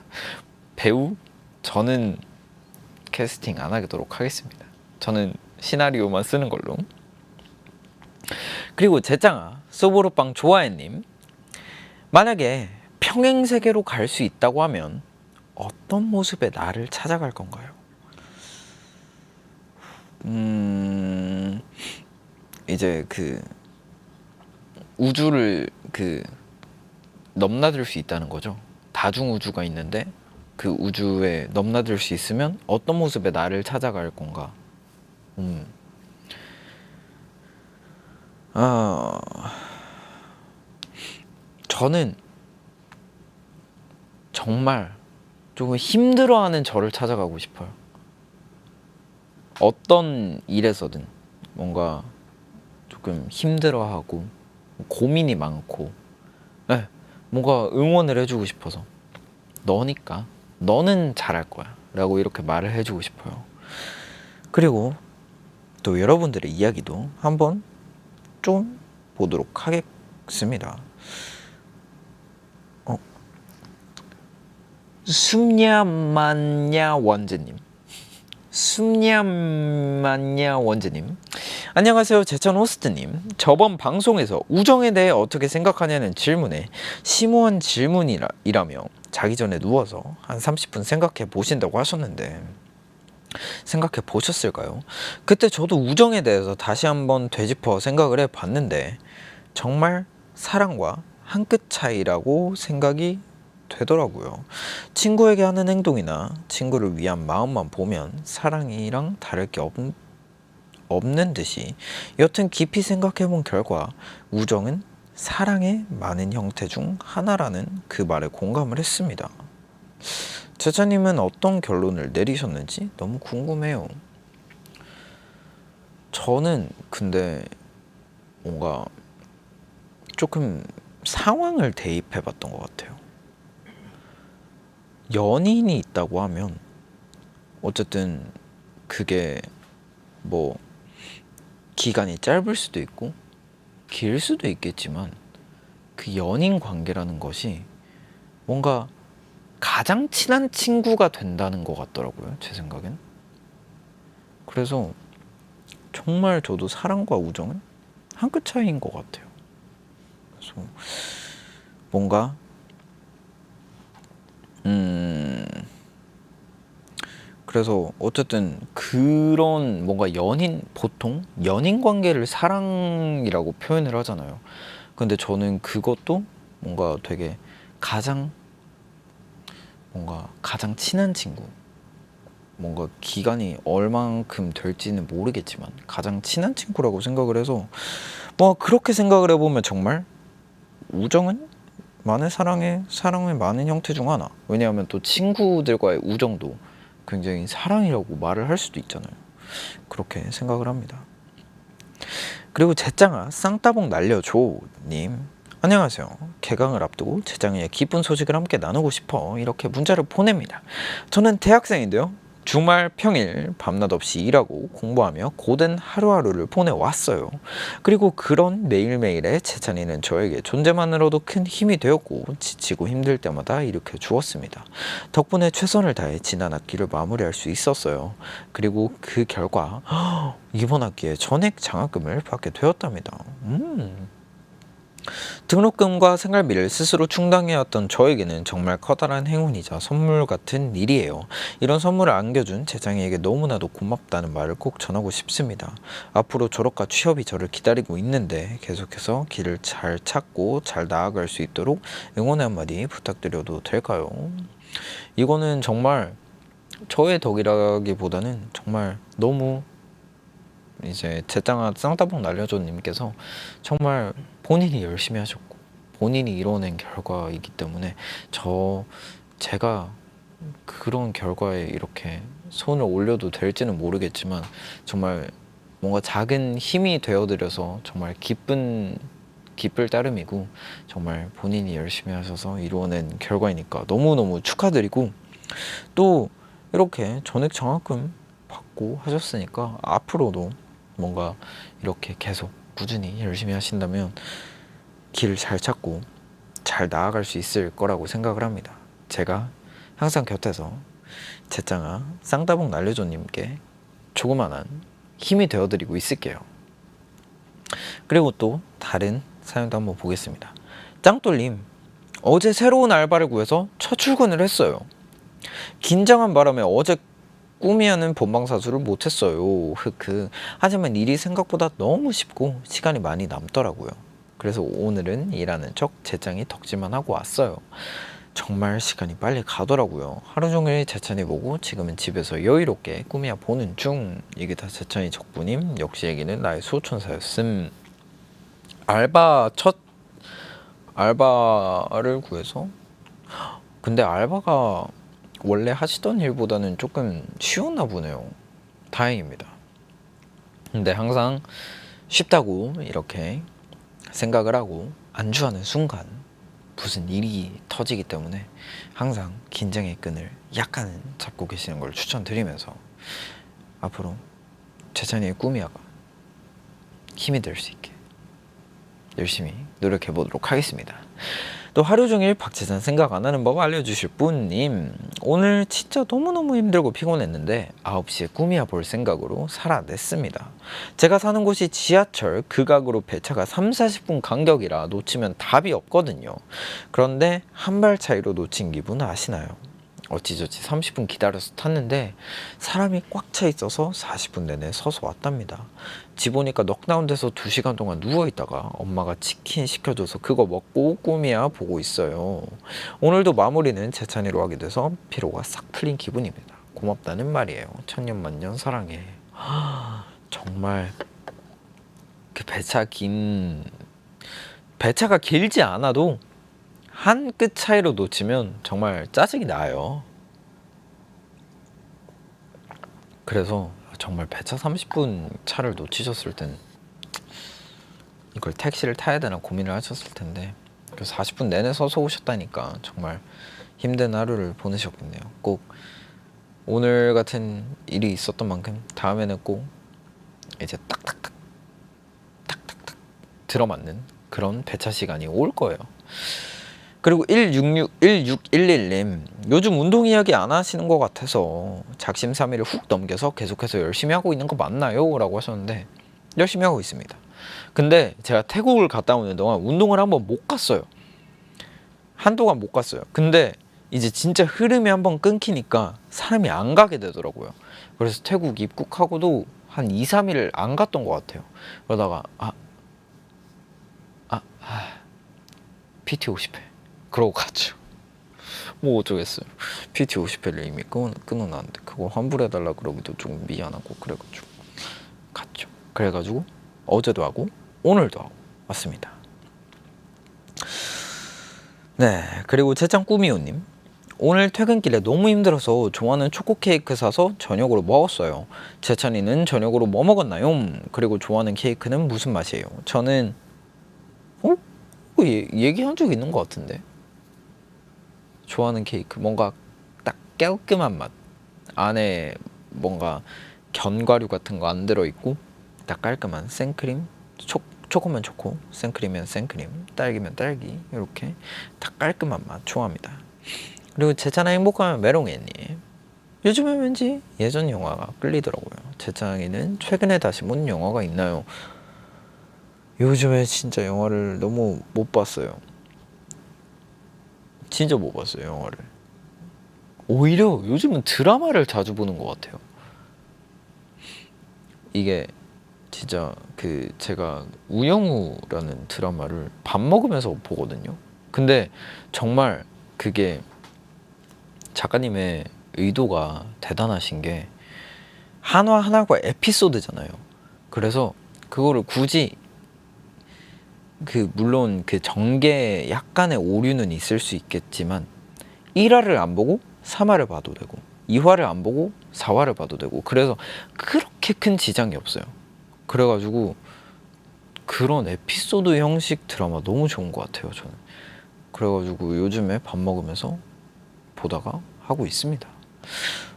배우? 저는 캐스팅 안 하도록 하겠습니다. 저는 시나리오만 쓰는 걸로. 그리고 제짱아 소보로빵 좋아해님, 만약에 평행세계로 갈 수 있다고 하면 어떤 모습의 나를 찾아갈 건가요? 이제 우주를 넘나들 수 있다는 거죠. 다중우주가 있는데 그 우주에 넘나들 수 있으면 어떤 모습의 나를 찾아갈 건가? 저는 정말 조금 힘들어하는 저를 찾아가고 싶어요. 어떤 일에서든 뭔가 조금 힘들어하고 고민이 많고, 뭔가 응원을 해주고 싶어서, 너니까 너는 잘할 거야 라고 이렇게 말을 해주고 싶어요. 그리고 또 여러분들의 이야기도 한번 좀 보도록 하겠습니다. 숨냐만냐 원재님, 안녕하세요. 제천 호스트님, 저번 방송에서 우정에 대해 어떻게 생각하냐는 질문에 심오한 질문이라며 자기 전에 누워서 한 30분 생각해 보신다고 하셨는데 생각해 보셨을까요? 그때 저도 우정에 대해서 다시 한번 되짚어 생각을 해 봤는데 정말 사랑과 한 끗 차이라고 생각이 되더라고요. 친구에게 하는 행동이나 친구를 위한 마음만 보면 사랑이랑 다를 게 없는 듯이, 여튼 깊이 생각해 본 결과 우정은 사랑의 많은 형태 중 하나라는 그 말에 공감을 했습니다. 제자님은 어떤 결론을 내리셨는지 너무 궁금해요. 저는 근데 뭔가 조금 상황을 대입해 봤던 것 같아요. 연인이 있다고 하면 어쨌든 그게 뭐 기간이 짧을 수도 있고 길 수도 있겠지만 그 연인 관계라는 것이 뭔가 가장 친한 친구가 된다는 것 같더라고요, 제 생각엔. 그래서 정말 저도 사랑과 우정은 한 끗 차이인 것 같아요. 그래서 뭔가 그래서 어쨌든 그런 뭔가 보통 연인 관계를 사랑이라고 표현을 하잖아요. 근데 저는 그것도 뭔가 되게 가장 친한 친구, 뭔가 기간이 얼만큼 될지는 모르겠지만 가장 친한 친구라고 생각을 해서, 뭐 그렇게 생각을 해보면 정말 우정은 사랑의 많은 형태 중 하나. 왜냐하면 또 친구들과의 우정도 굉장히 사랑이라고 말을 할 수도 있잖아요. 그렇게 생각을 합니다. 그리고 제짱아 쌍따봉 날려줘 님, 안녕하세요. 개강을 앞두고 제짱이의 기쁜 소식을 함께 나누고 싶어 이렇게 문자를 보냅니다. 저는 대학생인데요, 주말 평일 밤낮 없이 일하고 공부하며 고된 하루하루를 보내왔어요. 그리고 그런 매일매일의 재찬이는 저에게 존재만으로도 큰 힘이 되었고 지치고 힘들 때마다 일으켜 주었습니다. 덕분에 최선을 다해 지난 학기를 마무리할 수 있었어요. 그리고 그 결과 이번 학기에 전액 장학금을 받게 되었답니다. 등록금과 생활비를 스스로 충당해왔던 저에게는 정말 커다란 행운이자 선물 같은 일이에요. 이런 선물을 안겨준 재창이에게 너무나도 고맙다는 말을 꼭 전하고 싶습니다. 앞으로 졸업과 취업이 저를 기다리고 있는데 계속해서 길을 잘 찾고 잘 나아갈 수 있도록 응원의 한마디 부탁드려도 될까요? 이거는 정말 저의 덕이라기보다는 정말 너무 이제 제짱아 쌍따봉 날려줘님께서 정말 본인이 열심히 하셨고 본인이 이뤄낸 결과이기 때문에 제가 그런 결과에 이렇게 손을 올려도 될지는 모르겠지만 정말 뭔가 작은 힘이 되어드려서 정말 기쁠 따름이고 정말 본인이 열심히 하셔서 이루어낸 결과이니까 너무너무 축하드리고 또 이렇게 전액 장학금 받고 하셨으니까 앞으로도 뭔가 이렇게 계속 꾸준히 열심히 하신다면 길을 잘 찾고 잘 나아갈 수 있을 거라고 생각을 합니다. 제가 항상 곁에서 제짱아 쌍따봉 날려줘님께 조그만한 힘이 되어드리고 있을게요. 그리고 또 다른 사연도 한번 보겠습니다. 짱돌님, 어제 새로운 알바를 구해서 첫 출근을 했어요. 긴장한 바람에 어제 꾸미하는 본방사수를 못했어요. 흑흑. 하지만 일이 생각보다 너무 쉽고 시간이 많이 남더라고요. 그래서 오늘은 일하는 척 재창이 덕질만 하고 왔어요. 정말 시간이 빨리 가더라고요. 하루 종일 재찬이 보고 지금은 집에서 여유롭게 꾸미야 보는 중. 이게 다 재찬이 덕분임. 역시 애기는 나의 수호천사였음. 첫 알바를 구해서 근데 알바가 원래 하시던 일보다는 조금 쉬웠나 보네요. 다행입니다. 근데 항상 쉽다고 이렇게 생각을 하고 안주하는 순간 무슨 일이 터지기 때문에 항상 긴장의 끈을 약간은 잡고 계시는 걸 추천드리면서 앞으로 재찬이의 꾸미야가 힘이 될 수 있게 열심히 노력해 보도록 하겠습니다. 또 하루 종일 박재산 생각 안 하는 법 알려주실 분님, 오늘 진짜 너무너무 힘들고 피곤했는데 9시에 꾸미야 볼 생각으로 살아냈습니다. 제가 사는 곳이 지하철 극악으로 배차가 30-40분 간격이라 놓치면 답이 없거든요. 그런데 한 발 차이로 놓친 기분 아시나요? 어찌저찌 30분 기다려서 탔는데 사람이 꽉 차 있어서 40분 내내 서서 왔답니다. 집 오니까 넉다운 돼서 2시간 동안 누워있다가 엄마가 치킨 시켜줘서 그거 먹고 꾸미야 보고 있어요. 오늘도 마무리는 재찬이로 하게 돼서 피로가 싹 풀린 기분입니다. 고맙다는 말이에요. 천년만년 사랑해. 정말 그 배차가 길지 않아도 한 끗 차이로 놓치면 정말 짜증이 나요. 그래서 정말 배차 30분 차를 놓치셨을 땐 이걸 택시를 타야 되나 고민을 하셨을 텐데 그래서 40분 내내 서서 오셨다니까 정말 힘든 하루를 보내셨겠네요. 꼭 오늘 같은 일이 있었던 만큼 다음에는 꼭 이제 딱딱딱 들어맞는 그런 배차 시간이 올 거예요. 그리고 1611님, 요즘 운동 이야기 안 하시는 것 같아서 작심삼일을 훅 넘겨서 계속해서 열심히 하고 있는 거 맞나요? 라고 하셨는데 열심히 하고 있습니다. 근데 제가 태국을 갔다 오는 동안 운동을 한번 못 갔어요. 한동안 못 갔어요. 근데 이제 진짜 흐름이 한번 끊기니까 사람이 안 가게 되더라고요. 그래서 태국 입국하고도 한 2-3일 안 갔던 것 같아요. 그러다가 PT 50회 그러고 갔죠. 뭐 어쩌겠어요. PT 50회를 이미 끊어놨는데 그거 환불해달라 그러기도 좀 미안하고 그래가지고 갔죠. 그래가지고 어제도 하고 오늘도 하고 왔습니다. 네, 그리고 제짱 꾸미호님, 오늘 퇴근길에 너무 힘들어서 좋아하는 초코 케이크 사서 저녁으로 먹었어요. 재찬이는 저녁으로 뭐 먹었나요? 그리고 좋아하는 케이크는 무슨 맛이에요? 저는 얘기한 적 있는 것 같은데. 좋아하는 케이크 뭔가 딱 깔끔한 맛, 안에 뭔가 견과류 같은 거 안 들어있고 딱 깔끔한 생크림, 초코면 초코, 생크림면 생크림, 딸기면 딸기 이렇게 딱 깔끔한 맛 좋아합니다. 그리고 제 차나 행복하면 메롱이님. 요즘에 왠지 예전 영화가 끌리더라고요. 제 차에는 최근에 다시 본 영화가 있나요? 요즘에 진짜 영화를 너무 못 봤어요. 진짜 못 봤어요, 영화를. 오히려 요즘은 드라마를 자주 보는 것 같아요. 이게 진짜 제가 우영우라는 드라마를 밥 먹으면서 보거든요. 근데 정말 그게 작가님의 의도가 대단하신 게 하나하나가 에피소드잖아요. 그래서 그거를 굳이 물론 전개에 약간의 오류는 있을 수 있겠지만 1화를 안 보고 3화를 봐도 되고 2화를 안 보고 4화를 봐도 되고 그래서 그렇게 큰 지장이 없어요. 그래가지고 그런 에피소드 형식 드라마 너무 좋은 것 같아요, 저는. 그래가지고 요즘에 밥 먹으면서 보다가 하고 있습니다.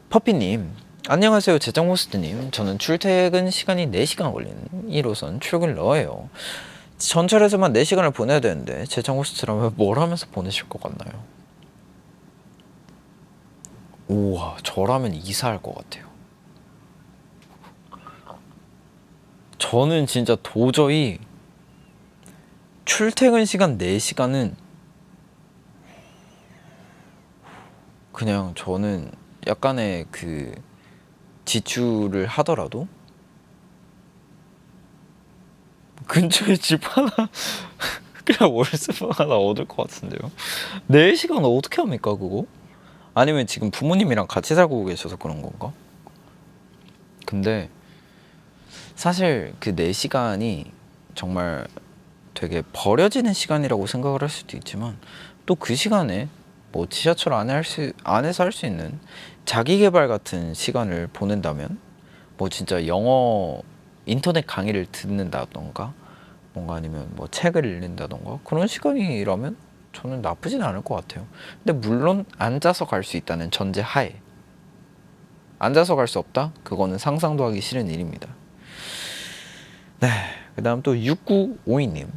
퍼피님, 안녕하세요. 재정 호스트님. 저는 출퇴근 시간이 4시간 걸리는 1호선 출근러예요. 전철에서만 4시간을 보내야 되는데 재정 호스트라면 뭘 하면서 보내실 것 같나요? 우와, 저라면 이사할 것 같아요. 저는 진짜 도저히 출퇴근 시간 4시간은 그냥 저는 약간의 지출을 하더라도 근처에 집 하나 그냥 월세방 하나 얻을 것 같은데요. 4시간 어떻게 합니까 그거? 아니면 지금 부모님이랑 같이 살고 계셔서 그런 건가? 근데 사실 4시간이 정말 되게 버려지는 시간이라고 생각을 할 수도 있지만 또 그 시간에 뭐 지하철 안에서 할 수 있는 자기 개발 같은 시간을 보낸다면 뭐 진짜 영어 인터넷 강의를 듣는다던가 뭔가 아니면 뭐 책을 읽는다던가 그런 시간이라면 저는 나쁘진 않을 것 같아요. 근데 물론 앉아서 갈 수 있다는 전제 하에 앉아서 갈 수 없다? 그거는 상상도 하기 싫은 일입니다. 네, 그 다음 또 6952님.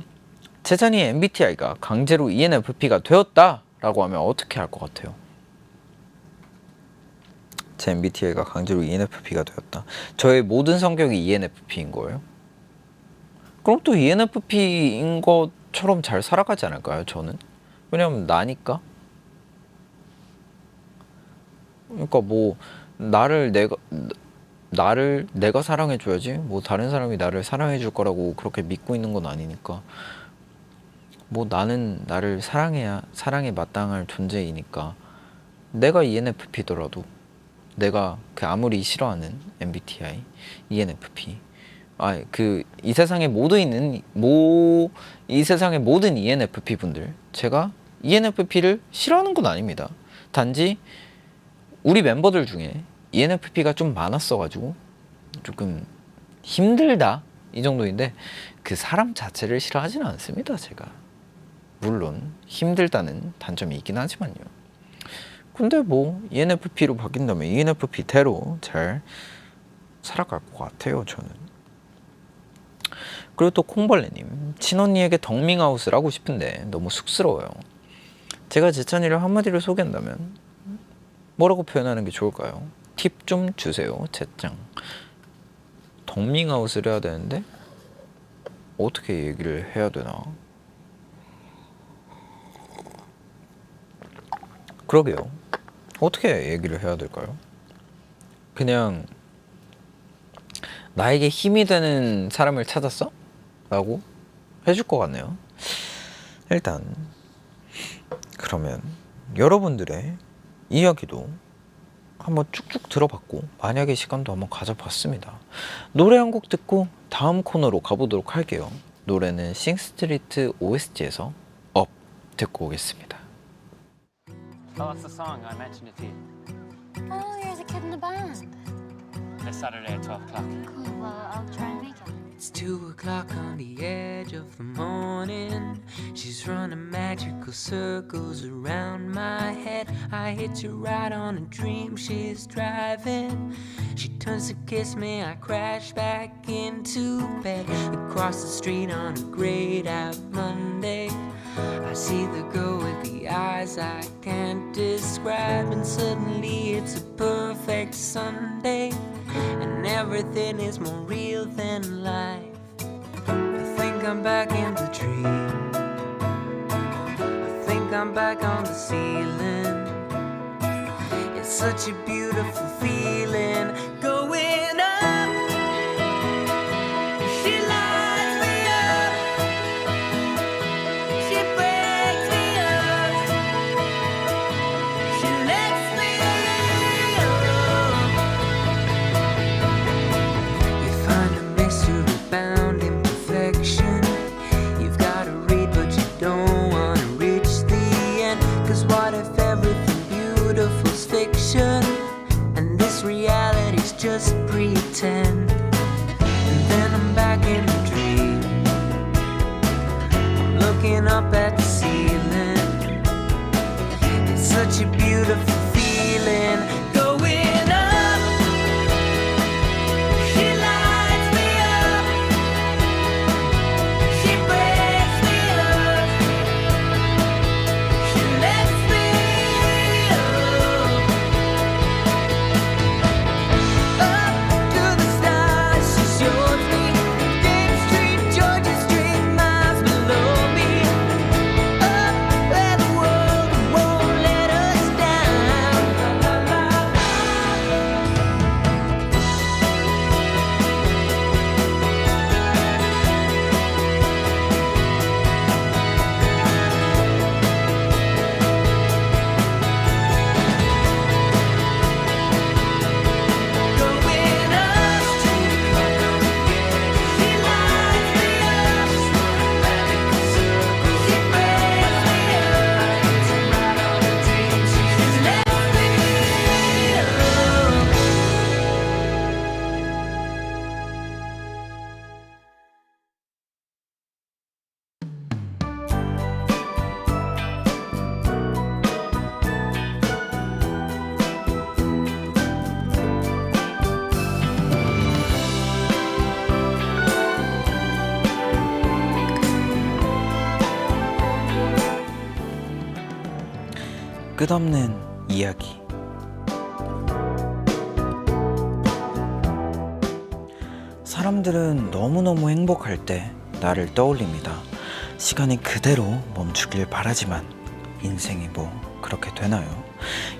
재산이 MBTI가 강제로 ENFP가 되었다 라고 하면 어떻게 할 것 같아요? 제 MBTI가 강제로 ENFP가 되었다. 저의 모든 성격이 ENFP인 거예요? 그럼 또 ENFP인 것처럼 잘 살아가지 않을까요, 저는? 왜냐면 나니까. 그러니까 뭐 나를 내가 사랑해줘야지 뭐 다른 사람이 나를 사랑해줄 거라고 그렇게 믿고 있는 건 아니니까 뭐 나는 나를 사랑에 마땅할 존재이니까 내가 ENFP더라도 내가 아무리 싫어하는 MBTI, ENFP 이 세상에 이 세상의 모든 ENFP 분들 제가 ENFP를 싫어하는 건 아닙니다. 단지 우리 멤버들 중에 ENFP가 좀 많았어가지고 조금 힘들다 이 정도인데 그 사람 자체를 싫어하지는 않습니다. 제가 물론 힘들다는 단점이 있긴 하지만요. 근데 뭐 ENFP로 바뀐다면 ENFP대로 잘 살아갈 것 같아요, 저는. 그리고 또 콩벌레님, 친언니에게 덕밍아웃을 하고 싶은데 너무 쑥스러워요. 제가 제찬이를 한마디로 소개한다면 뭐라고 표현하는 게 좋을까요? 팁 좀 주세요, 제짱. 덕밍아웃을 해야 되는데 어떻게 얘기를 해야 되나? 그러게요. 어떻게 얘기를 해야 될까요? 그냥 나에게 힘이 되는 사람을 찾았어? 라고 해줄 것 같네요. 일단 그러면 여러분들의 이야기도 한번 쭉쭉 들어봤고 만약에 시간도 한번 가져봤습니다. 노래 한 곡 듣고 다음 코너로 가보도록 할게요. 노래는 싱스트리트 OST에서 업 듣고 오겠습니다. Oh, that's the song. I mentioned it to you. Oh, you're the kid in the band. This Saturday at 12 o'clock. Cool, well, I'll try and make it. It's 2 o'clock on the edge of the morning. She's running magical circles around my head. I hitch a ride on a dream she's driving. She turns to kiss me, I crash back into bed. Across the street on a grayed out Monday, I see the girl with the eyes I can't describe. And suddenly it's a perfect Sunday, and everything is more real than life. I think I'm back in the dream. I think I'm back on the ceiling. It's such a beautiful feeling going up. She lights me up. She breaks me up. She lets me up. You find a mystery bound in perfection. You've gotta read but you don't wanna reach the end. 'Cause what if everything beautiful's fiction, and this reality's just pretend? And then I'm back in the dream. I'm looking up at the ceiling. It's such a beautiful feeling going up. She lights me up. She breaks me up. She lets me up. Up to the stars, she shows me. Dame Street, Georgia Street, miles below me. Up where the world won't let us down. Going up, she lights me up. She breaks me up. She lets me up. 끝없는 이야기. 사람들은 너무너무 행복할 때 나를 떠올립니다. 시간이 그대로 멈추길 바라지만 인생이 뭐 그렇게 되나요?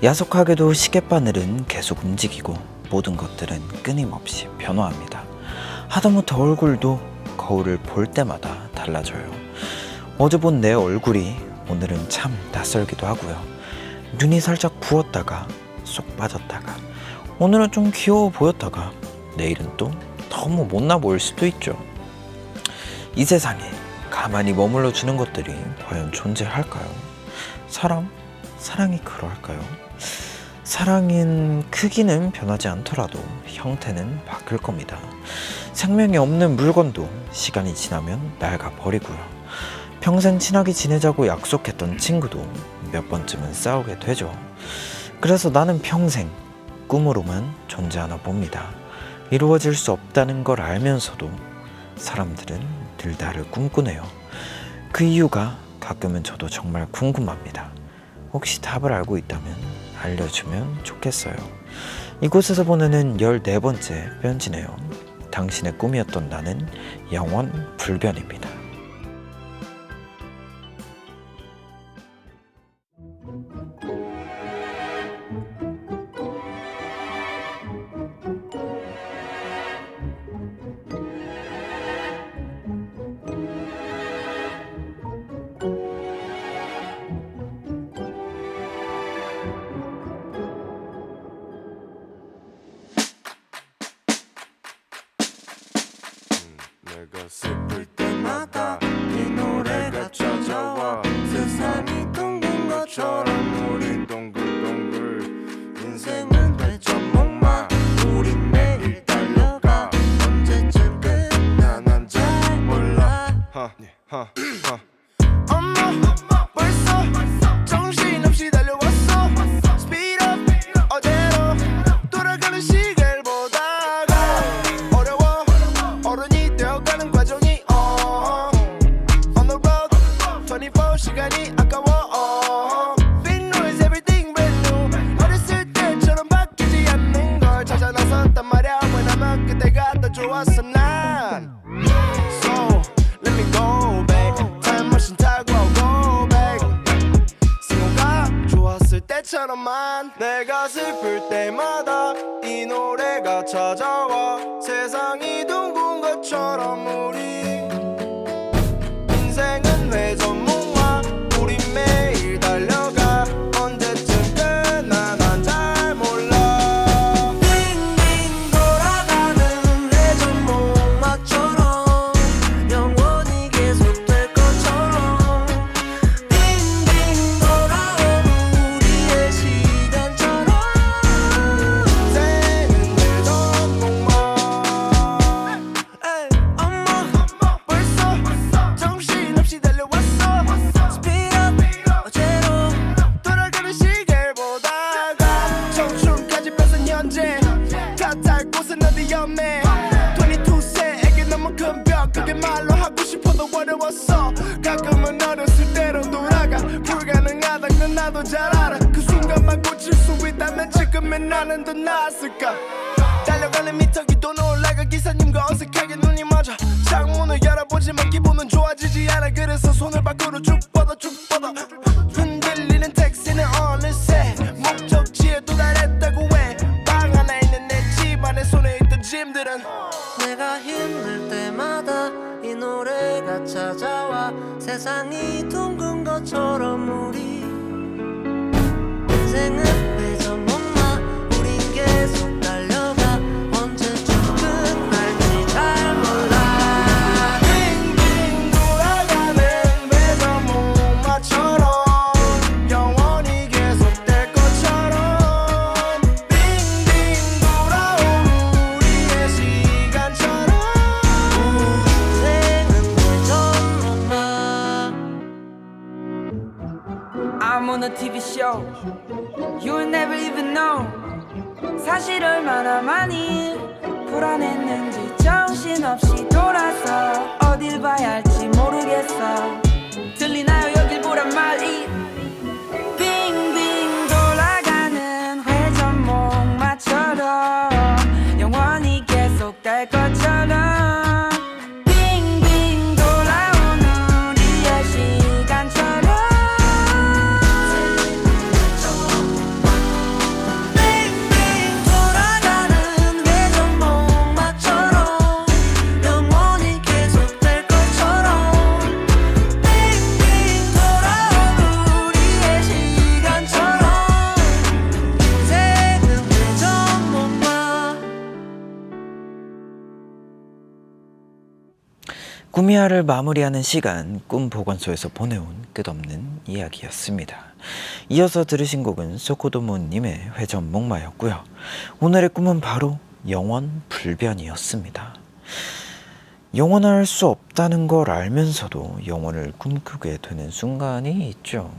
야속하게도 시계바늘은 계속 움직이고 모든 것들은 끊임없이 변화합니다. 하다못해 얼굴도 거울을 볼 때마다 달라져요. 어제 본 내 얼굴이 오늘은 참 낯설기도 하고요. 눈이 살짝 부었다가 쏙 빠졌다가, 오늘은 좀 귀여워 보였다가 내일은 또 너무 못나 보일 수도 있죠. 이 세상에 가만히 머물러 주는 것들이 과연 존재할까요? 사랑이 그럴까요? 사랑인 크기는 변하지 않더라도 형태는 바뀔 겁니다. 생명이 없는 물건도 시간이 지나면 낡아버리고요. 평생 친하게 지내자고 약속했던 친구도 몇 번쯤은 싸우게 되죠. 그래서 나는 평생 꿈으로만 존재하나 봅니다. 이루어질 수 없다는 걸 알면서도 사람들은 늘 나를 꿈꾸네요. 그 이유가 가끔은 저도 정말 궁금합니다. 혹시 답을 알고 있다면 알려주면 좋겠어요. 이곳에서 보내는 14번째 편지네요. 당신의 꿈이었던 나는 영원 불변입니다. 내가 슬플 때마다 이 노래가 찾아와. 세상이 둥근 것처럼 우리 동글동글. 인생은 대체 목마. 우리 매일 달려가. 언제쯤 끝나나 그때처럼만 내가 슬플 때마다 이 노래가 찾아와 세상이 둥근 것처럼 우리 인생은 회전목마 우린 매일 달려가 언제쯤 끝나 난 잘 몰라 빙빙 돌아가는 회전목마처럼 영원히 계속될 것처럼 빙빙 돌아오는 우리의 시간처럼 인생은 회전목마 에이, 엄마 벌써 정신없이 달려왔어 Speed up 어제로 돌아가는 시계를 보다가 청춘까지 뺏은 현재 탓할 곳은 어디 없네 22세에게 너무 큰 벽 그게 말로 하고 싶어도 어려웠어 가끔은 어렸을 때로 돌아가 불가능하단 건 나도 잘 알아 그 순간만 고칠 수 있다면 지금의 나는 더 나았을까 달려가는 미터기도 올라가 기사님과 어색하게 눈이 맞아 창문을 열어보지만 기분은 좋아지지 않아 그래서 손을 밖으로 쭉 뻗어 흔들리는 택시는 어느새 목적지에 도달했다고 해 방 안에 있는 내 집안에 손에 있던 짐들은 내가 힘들 때마다 이 노래가 찾아와 세상이 둥근 것처럼 우리 인생은 회전목마 우린 계속 달려가 언제쯤 끝날지 잘 몰라 빙빙 돌아가는 회전목마처럼 영원히 계속될 것처럼 빙빙 돌아오는 우리의 시간처럼 인생은 회전목마 I'm on a TV show You'll never even know 사실 얼마나 많이 불안했는지 정신없이 돌아서 어딜 봐야 할지 모르겠어 들리나요 여길 보란 말이 빙빙 돌아가는 회전목마처럼 영원히 계속될 것처럼 빙빙 돌아오는 우리의 시간처럼 빙빙 돌아가는 회전목마처럼 영원히 계속될 것처럼 빙빙 돌아오는 우리의 시간처럼 인생은 회전목마 꾸미야를 마무리하는 시간 꿈 보건소에서 보내온 끝없는 이야기였습니다. 이어서 들으신 곡은 소코도모님의 회전목마였고요. 오늘의 꿈은 바로 영원 불변이었습니다. 영원할 수 없다는 걸 알면서도 영원을 꿈꾸게 되는 순간이 있죠.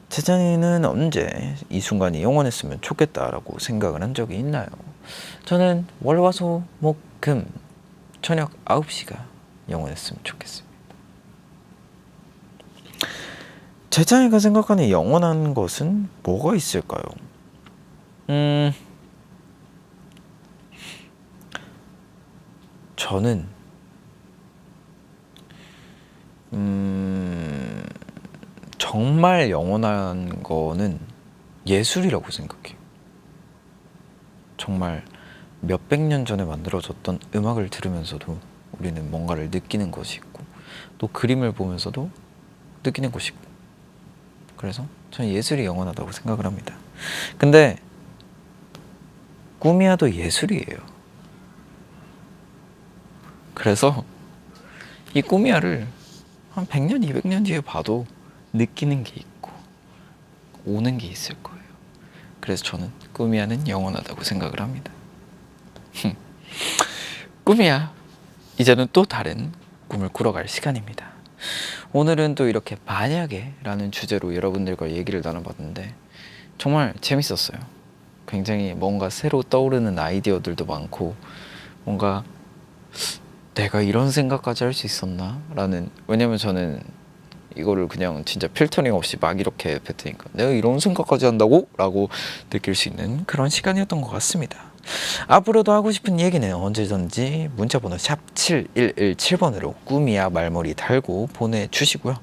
재장이는 언제 이 순간이 영원했으면 좋겠다라고 생각을 한 적이 있나요? 저는 월화수목금 저녁 9시가 영원했으면 좋겠습니다. 재장이가 생각하는 영원한 것은 뭐가 있을까요? 저는 정말 영원한 거는 예술이라고 생각해요. 정말 몇백 년 전에 만들어졌던 음악을 들으면서도 우리는 뭔가를 느끼는 것이 있고 또 그림을 보면서도 느끼는 것이 있고 그래서 저는 예술이 영원하다고 생각을 합니다. 근데 꾸미야도 예술이에요. 그래서 이 꾸미야를 한 100년, 200년 뒤에 봐도 느끼는 게 있고 오는 게 있을 거예요. 그래서 저는 꾸미야는 영원하다고 생각을 합니다. 꾸미야, 이제는 또 다른 꿈을 꾸러갈 시간입니다. 오늘은 또 이렇게 만약에 라는 주제로 여러분들과 얘기를 나눠봤는데 정말 재밌었어요. 굉장히 뭔가 새로 떠오르는 아이디어들도 많고 뭔가 내가 이런 생각까지 할 수 있었나? 라는, 왜냐면 저는 이거를 그냥 진짜 필터링 없이 막 이렇게 뱉으니까 내가 이런 생각까지 한다고? 라고 느낄 수 있는 그런 시간이었던 것 같습니다. 앞으로도 하고 싶은 얘기는 언제든지 문자번호 샵 7117번으로 꾸미야 말머리 달고 보내주시고요.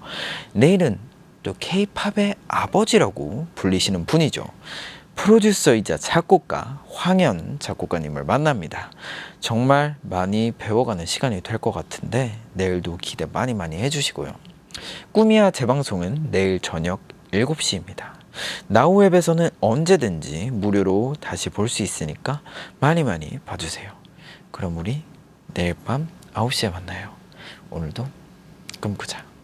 내일은 또 K-팝의 아버지라고 불리시는 분이죠. 프로듀서이자 작곡가 황현 작곡가님을 만납니다. 정말 많이 배워가는 시간이 될 것 같은데 내일도 기대 많이 해주시고요. 꿈이야 재방송은 내일 저녁 7시입니다. 나우웹에서는 언제든지 무료로 다시 볼 수 있으니까 많이 봐주세요. 그럼 우리 내일 밤 9시에 만나요. 오늘도 꿈꾸자.